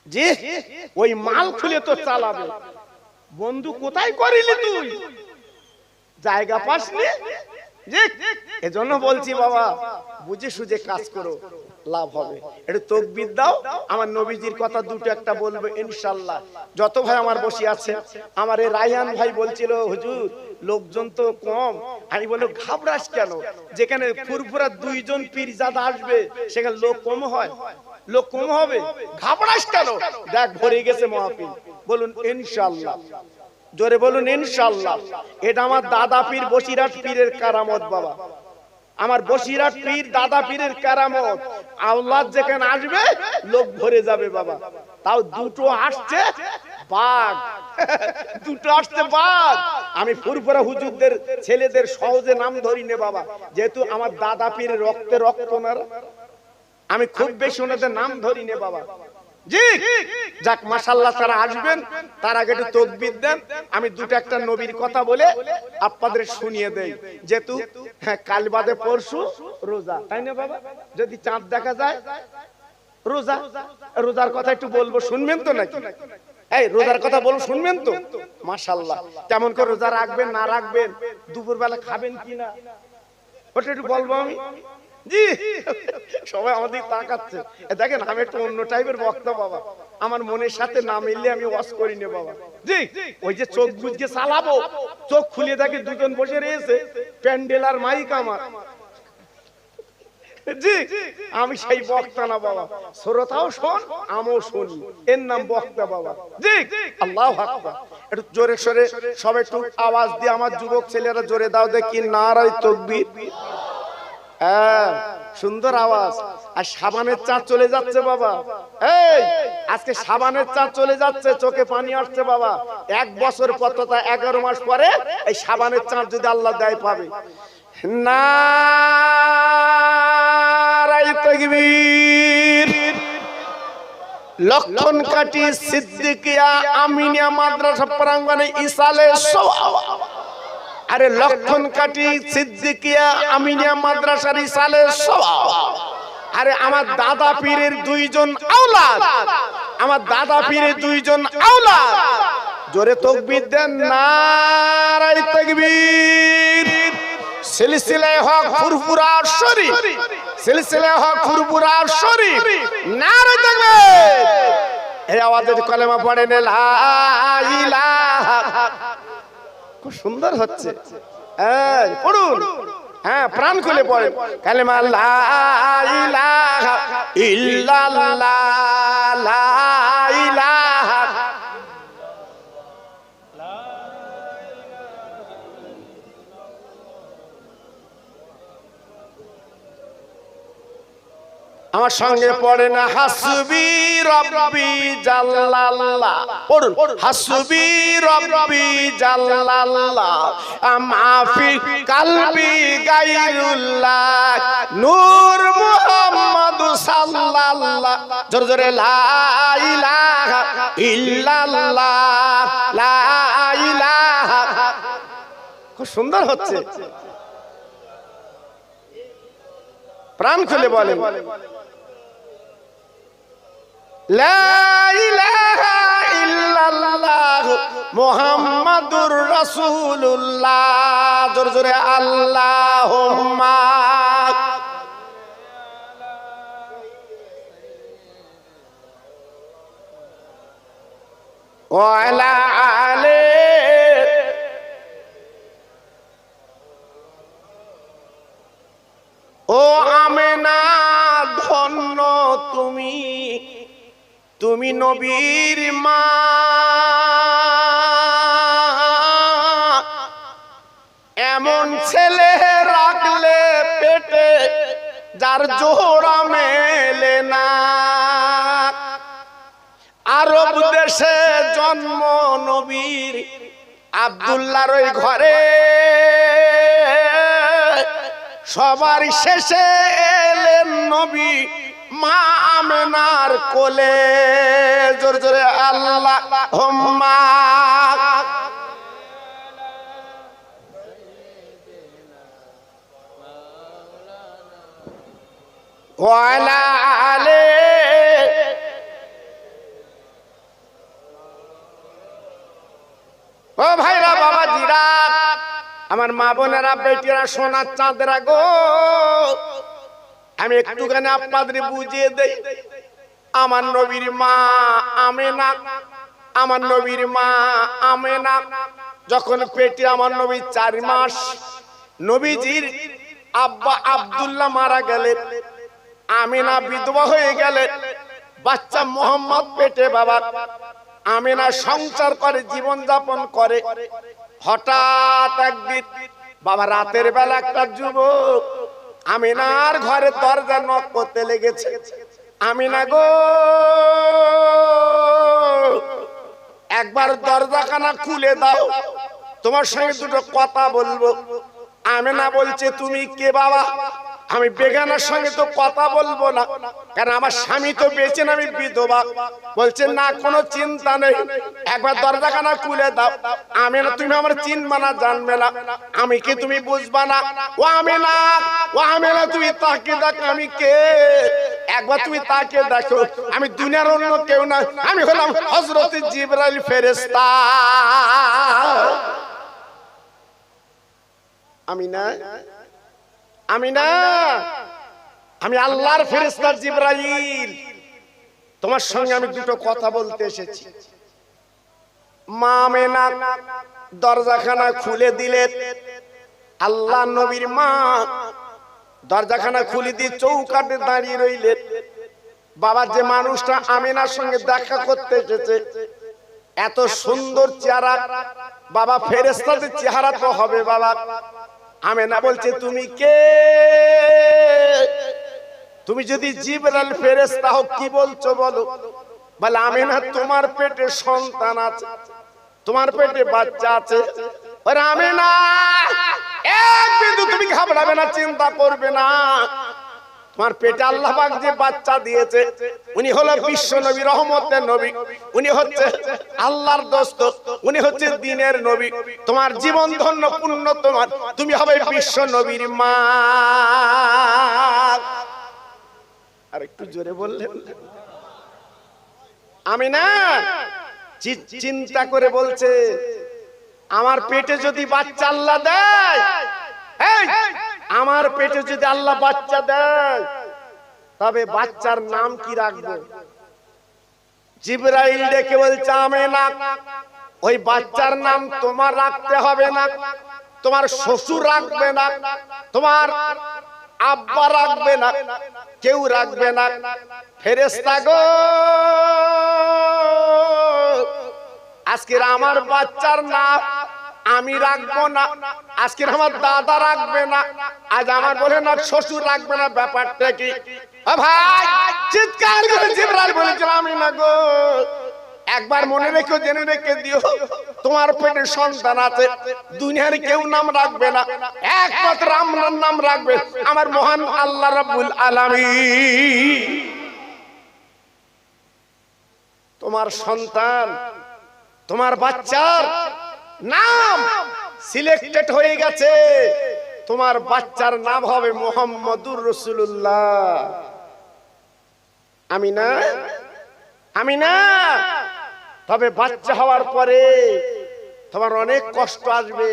জি, ওই মাল খুলে তো চালাবে। বন্ধু কোথায় করিলি তুই, জায়গা পাসনি? এজন্য বলছি বাবা, বুঝে সুঝে কাজ করো, লাভ হবে। একটু তাকবীর দাও। আমার নবীজির কথা দুটো একটা বলবো ইনশাআল্লাহ। যত ভাই আমার বসে আছে, আমার এই রায়হান ভাই বলছিল হুজুর লোকজন তো কম। আমি বলি ঘাবড়াস কেন, যেখানে ফুরফুরা দুইজন পীরজাদা আসবে সেখানে লোক কম হয়? লোক কম হবে, ঘাবড়াস কেন? দেখ ভরে গেছে মাহফিল। বলুন ইনশাআল্লাহ, জোরে বলুন ইনশাআল্লাহ। এটা আমার দাদা পীর বসিরহাট পীরের কারামত বাবা, আমার বসিরহাট পীর দাদা পীরের কারামত। আওলাদ যেখানে আসবে লোক ভরে যাবে বাবা। তাও দুটো আসছে বাঘ, দুটো আসছে বাঘ। আমি ফুরফুরা হুজুরদের ছেলেদের সহজে নাম ধরি নে বাবা, যেহেতু আমার দাদা পীরের রক্তে রক্ত ওনারা, আমি খুব বেশি ওনাদের নাম ধরি নে বাবা। জি যাক, মাশাআল্লাহ তারা আসবেন, তার আগে একটু তাকবীর দেন। আমি দুটো একটা নবীর কথা বলে আপনাদের শুনিয়ে দেই, যেহেতু কাল বাদে পরশু রোজা, তাই না বাবা? যদি চাঁদ দেখা যায় রোজা, রোজার কথা একটু বলবো, শুনবেন তো নাকি? এই রোজার কথা বলবো, শুনবেন তো? মাশাআল্লাহ। কেমন করে রোজা রাখবেন না রাখবেন, দুপুরবেলা খাবেন কিনা, ওটা একটু বলবো আমি। জি সবাই আমাদের তাকাচ্ছে, দেখেন আমি একটু অন্য টাইপের বক্তা বাবা, আমার মনের সাথে না মিললে আমি ওয়াজ করি না বাবা। জি ওই যে চোখ বুঝকে চালাবো, চোখ খুলে দেখে দুজন বসে রয়েছে, প্যান্ডেল আর মাইক আমার। জি আমি সেই বক্তা না বাবা, শ্রোতাও শোন আমিও শুনি, এর নাম বক্তা বাবা। জি আল্লাহু আকবার। একটু জোরে সরে সবাই একটু আওয়াজ দিয়ে আমার যুবক ছেলেরা জোরে দাও দেখি, নারায়ে তাকবীর। হ্যাঁ সুন্দর আওয়াজ। আর সাবানের চাঁদ চলে যাচ্ছে বাবা, এই আজকে সাবানের চাঁদ চলে যাচ্ছে, চোখে পানি আসছে বাবা। 1 বছর পর তথা 11 মাস পরে এই সাবানের চাঁদ যদি আল্লাহ দেয় পাবে। নারায়ে তাকবীর। লক্ষণ কাটি সিদ্দিকিয়া আমিনিয়া মাদ্রাসা প্রাঙ্গণে ইসালে সওয়াব। আরে লক্ষণ কাটি সিদ্দিকিয়া আমিনিয়া মাদ্রাসার ইসালে সওয়াব। আরে আমার দাদা পীরের 2 জন আওলাদ, আমার দাদা পীরের 2 জন আওলাদ। জোরে তাকবীর দেন, নারায়ে তাকবীর। সিলসিলায়ে হক ফুরফুরা শরীফ, সিলসিলায়ে হক ফুরফুরা শরীফ, নারায়ে তাকবীর। এই আওয়াজে কলেমা পড়েন লা ইলাহা। খুব সুন্দর হচ্ছে, এই পড়ুন, হ্যাঁ প্রাণ খুলে পড়েন কালেমা লা ইলাহা ইল্লাল্লাহ, লা ইলাহা। আমার সঙ্গে পড়ে না হাসবি রব্বি জাল্লাল্লাহ, পড়ুন হাসবি রব্বি জাল্লাল্লাহ, মাফি কলবি গায়রুল্লাহ, নূর মুহাম্মদ সাল্লাল্লাহ। জোরে জোরে লা ইলাহা ইল্লাল্লাহ, লা ইলাহা। খুব সুন্দর হচ্ছে, প্রাণ খুলে বলেন লা ইলাহা ইল্লাল্লাহ মুহাম্মাদুর রাসূলুল্লাহ। জোরে জোরে আল্লাহুম্মা ওয়ালা আলে ও আমেনা ধন্য তুমি, তুমি নবীর মা। এমন ছেলে রাখলে পেটে যার জোড়া মেলে না। আরব দেশে জন্ম নবীর আব্দুল্লাহর ওই ঘরে, সবার শেষে এলেন নবী মা আমেনার কোলে। জোরে জোরে আল্লাহুম্মা ওয়ালা আলে। ও ভাইরা বাবাজিরা, আমার মা বোনেরা, বেটিরা, সোনার চাঁদেরা গো, আমি একটুখানি আপনাদের বুঝিয়ে দেই। আমার নবীর মা আমেনা, আমার নবীর মা আমেনা যখন পেটে আমার নবী 4 মাস, নবীজির আব্বা আব্দুল্লাহ মারা গেলেন, আমেনা বিধবা হয়ে গেলেন, বাচ্চা মোহাম্মদ পেটে। বাবা আমেনা সংসার করে, জীবন যাপন করে। হঠাৎ একদিন বাবা রাতের বেলা একটা যুবক আমেনার ঘরে দরজা নক করতে লেগেছে। আমেনা গো, একবার দরজাখানা খুলে দাও, তোমার সঙ্গে দুটো কথা বলবো। আমেনা বলছে, তুমি কে বাবা? আমি বেগানার সঙ্গে তো কথা বলবো না, কারণ আমার স্বামী তো বেঁচে না, আমি বিধবা। বলছে না, কোনো চিন্তা নেই, একবার দরজাখানা খুলে দাও। আমেনা, তুমি আমার চিনবা না, জানবে না, আমি কে তুমি বুঝবা না। ও আমেনা, ও আমেনা, তুমি তাকে দেখো আমি কে, একবার তুমি তাকে দেখো। আমি দুনিয়ার অন্য কেউ না, আমি হলাম হযরত জিবরাইল ফেরেশতা। আমিনা, আমিনা, আমি আল্লাহর ফেরেশতা জিবরাইল, তোমার সঙ্গে আমি দুটো কথা বলতে এসেছি। মা আমেনা দরজাখানা খুলে দিলেন। আল্লাহ নবীর মা দরজাখানা খুলে দিয়ে চৌকাঠে দাঁড়িয়ে রইলেন। বাবা, যে মানুষটা আমেনার সঙ্গে দেখা করতে এসেছে, এত সুন্দর চেহারা, বাবা ফেরেশতাদের চেহারা তো হবে বাবা। আমেনা বলছে, তুমি কে? তুমি যদি জিবরাইল ফেরেশতা হও, কি বলছো বলো? বলে, আমেনা, তোমার পেটে সন্তান আছে, তোমার পেটে বাচ্চা আছে। আরে আমেনা, এক বিন্দু তুমি ঘাবড়াবে না, চিন্তা করবে না। তোমার পেটে আল্লাহ পাক যে বাচ্চা দিয়েছে, উনি হলো বিশ্ব নবী, রহমতের নবী, উনি হচ্ছে আল্লাহর দোস্ত, উনি হচ্ছে দ্বীনের নবী। তোমার জীবন ধন্য, পূর্ণ তোমার, তুমি হবে বিশ্ব নবীর মা। আর একটু জোরে বললে। আমিনা চিন্তা করে বলছে, আমার পেটে যদি বাচ্চা আল্লাহ দেয়, আমার পেটে যদি আল্লাহ বাচ্চা দেয়, তবে বাচ্চার নাম কি রাখবো? জিবরাইল ডেকে বলছে, আমেনা, ওই বাচ্চার নাম তোমার রাখতে হবে না, তোমার শ্বশুর রাখবে না, তোমার আব্বা রাখবে না, কেউ রাখবে না। ফেরেশতা গো, আজকের আমার বাচ্চার নাম আমি রাখবো না, আজকের আমার দাদা রাখবে না, আজ আমার বলে না শ্বশুর রাখবে না, ব্যাপারটা কি? ভাই চিৎকার করে জিবরাইল বলেছিল, আমিনা গো, একবার মনে রেখো, জেনে রেখে দিও, তোমার পেটে সন্তান আছে, দুনিয়ার কেউ নাম রাখবে না, একমাত্র আমার নাম রাখবে আমার মহান আল্লাহ রাব্বুল আলামিন। তোমার সন্তান, তোমার বাচ্চার নাম সিলেক্টেড হয়ে গেছে, তোমার বাচ্চার নাম হবে মুহাম্মদুর রাসূলুল্লাহ। আমিনা, আমিনা, তবে বাচ্চা হওয়ার পরে তোমার অনেক কষ্ট আসবে,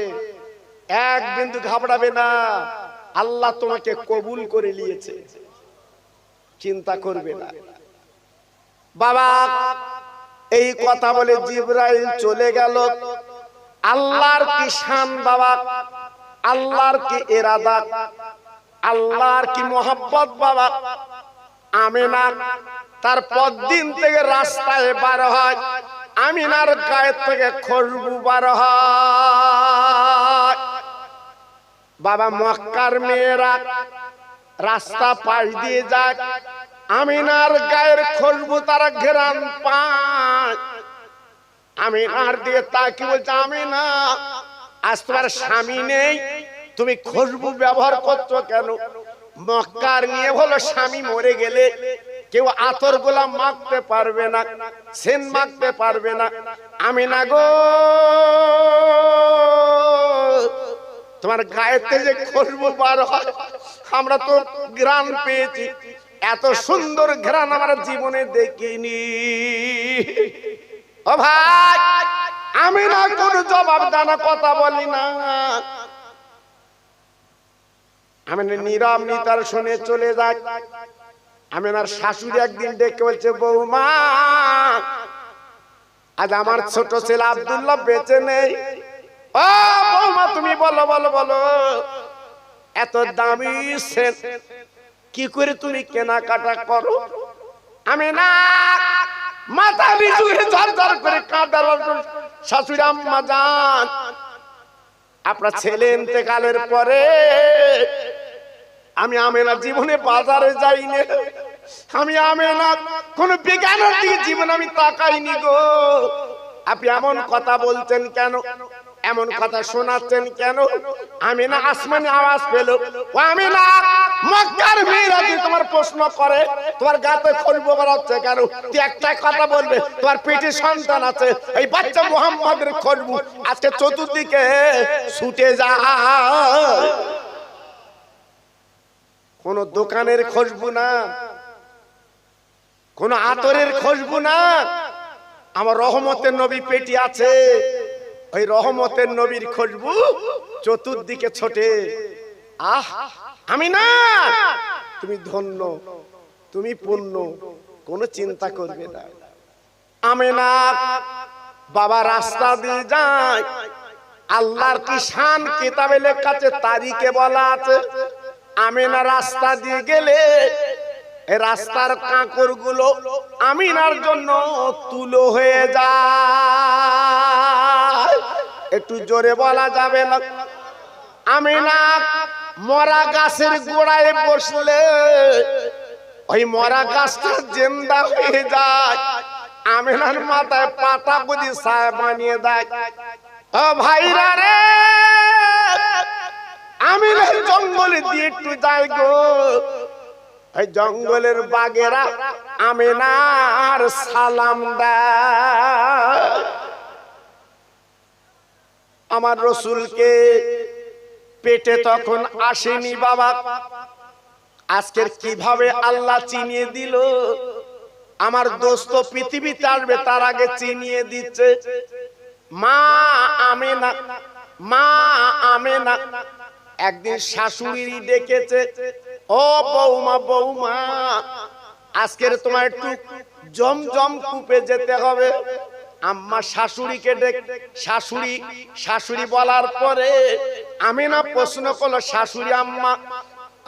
এক বিন্দু ঘাবড়াবে না, আল্লাহ তোমাকে কবুল করে নিয়েছে, চিন্তা করবে না। বাবা এই কথা বলে জিবরাইল চলে গেল। আল্লাহর কি শান বাবা, আল্লাহর কি ইরাদা, আল্লাহর কি মোহাব্বত বাবা। আমিনা তারপর দিন থেকে রাস্তায় বার হয়, আমিনার গায়ে থেকে খুশবু বার হয়। বাবা মক্কার মেয়েরা রাস্তা পাশ দিয়ে যায়, আমিনার গায়ের খুশবু তারা ঘ্রাণ পায়। আমিনার দিকে তাকিয়ে বলছে, আমিনা আজ তোমার স্বামী নেই, তুমি খুশবু ব্যবহার করছো কেন? মক্কার নিয়ে হলো স্বামী মরে গেলে কেউ আতর গোলাম মাখতে পারবে না, সেন মাখতে পারবে না। আমিনা গো, তোমার গায়েতে যে খুশবু বার হয়, আমরা তো ঘ্রাণ পেয়েছি, এত সুন্দর ঘ্রাণ আমরা জীবনে দেখিনি। ও ভাই, আমিনা কোন জবাব জানা কথা বলি না। আমিনা নীরব নিতার শুনে চলে যায়। আমিনার শাশুড়ি একদিন ডেকে বলছে, বৌমা আজ আমার ছোট ছেলে আব্দুল্লাহ বেঁচে নেই। ও বৌমা তুমি বলো বলো বলো, এত দামি সেন কি করে তুমি কেনাকাটা করো? আমিনা মাথা নিচু করে ঝরঝর করে কাঁদার। শাশুড়ি, আম্মা জান, আপনার ছেলে ইন্তেকালের পরে আমি আমিনা জীবনে বাজারে যাইনি, আমি আমিনা কোন বিজ্ঞানের দিকে জীবনে আমি তাকাইনি গো। আপনি এমন কথা বলছেন কেন, এমন কথা শোনাচ্ছেন কেন? আমিনা আসমানে আওয়াজ পেল, ও আমিনা, মক্কার মেয়েরা যদি তোমার প্রশ্ন করে তোমার গাতে খুশবু বেরোচ্ছে কেন, তুই একটা কথা বলবে, তোমার পেটে সন্তান আছে, এই বাচ্চা মুহাম্মদের খুশবু আজকে চতুর্দিকে ছুটে যায়। কোন দোকানের খুশবু না, কোন আতরের খুশবু না, আমার রহমতের নবী পেটি আছে, ওই রহমতের নবীর খুশবু চতুর্দিকে ছোটে। আহ আমিনা, তুমি ধন্য, তুমি পুণ্য, কোনো চিন্তা করবে না। আমিনা বাবা রাস্তা দিয়ে যায়, আল্লাহর কি শান কিতাবে লেখা আছে, তারিখে বলা আছে। আমিনা রাস্তা দিয়ে গেলে এই রাস্তার কাঁকড় গুলো আমিনার জন্য তুলো হয়ে যায়। একটু জোরে বলা যাবে না? আমিনা মরা গাছের গোড়ায় বসলে ওই মরা গাছটা জিন্দা হয়ে যায়, আমিনার মাথায় পাতা বুঝি ছায়া বানিয়ে দেয়। ও ভাইরা রে, আমিনার জঙ্গলে দিয়ে একটু যাই গো, এই জঙ্গলের বাঘেরা আমিনার সালাম দেয়। আমার রসুলকে পেটে তখন আসেনি বাবা, আজকের কিভাবে আল্লাহ চিনিয়ে দিল। আমার দোস্ত পৃথিবীতে আসবে তার আগে চিনিয়ে দিচ্ছে। মা আমিনা, মা আমিনা একদিন শাশুড়ি ডেকেছে, ও বৌমা বৌমা, আজকের তোমার একটু জমজম কূপে যেতে হবে। আম্মা শাশুড়িকে শাশুড়ি শাশুড়ি বলার পরে আমিনা প্রশ্ন করলো, শাশুড়ি আম্মা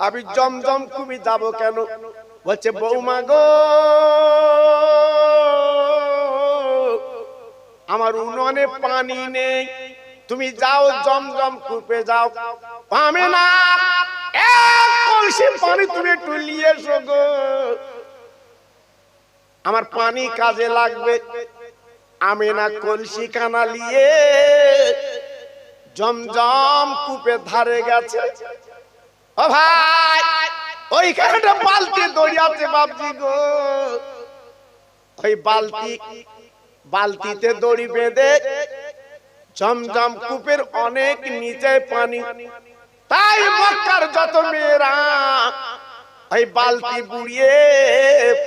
আমি জমজম কূপে যাব কেন? বলছে, বৌমা গো, আমার উনুনে পানি নেই, তুমি যাও জমজম কূপে যাও। আমিনা এক কলসি পানি তুমি একটু নিয়ে এসো গো, আমার পানি কাজে লাগবে। আমিনা কলসি কানা নিয়ে জমজম কূপের ধারে গেছে। ও ভাই, ওইখানে একটা বালতি দড়ি আছে বাপজি গো, ওই বালতিতে দড়ি বেঁধে জমজম কূপের অনেক নিচে পানি, তাই মক্কার যত মেয়েরা ওই বালতি বুড়িয়ে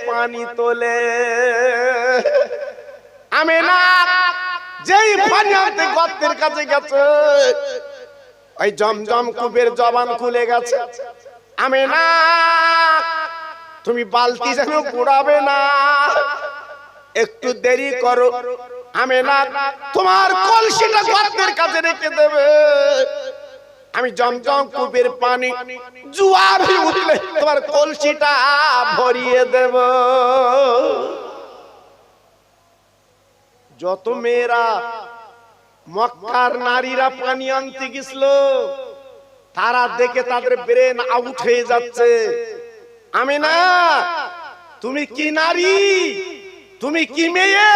পানি তোলে। আমিনা যেই পানি আনতে গর্তের কাছে গেছে, ওই জমজম কূপের জবান খুলে গেছে। আমিনা তুমি বালতি যেন বুড়াবে না, একটু দেরি করো, আমেনা তোমার কলসিটা গর্তের কাছে রেখে দেবে, আমি জমজম কূপের পানি জোয়ার উঠলে তোমার কলসিটা ভরিয়ে দেব। যত মেয়েরা মক্কার নারীরা পানি আনতে গেছিল, তারা দেখে তাদের ব্রেন আউট হয়ে যাচ্ছে। আমিনা তুমি কি নারী, তুমি কি মেয়ে,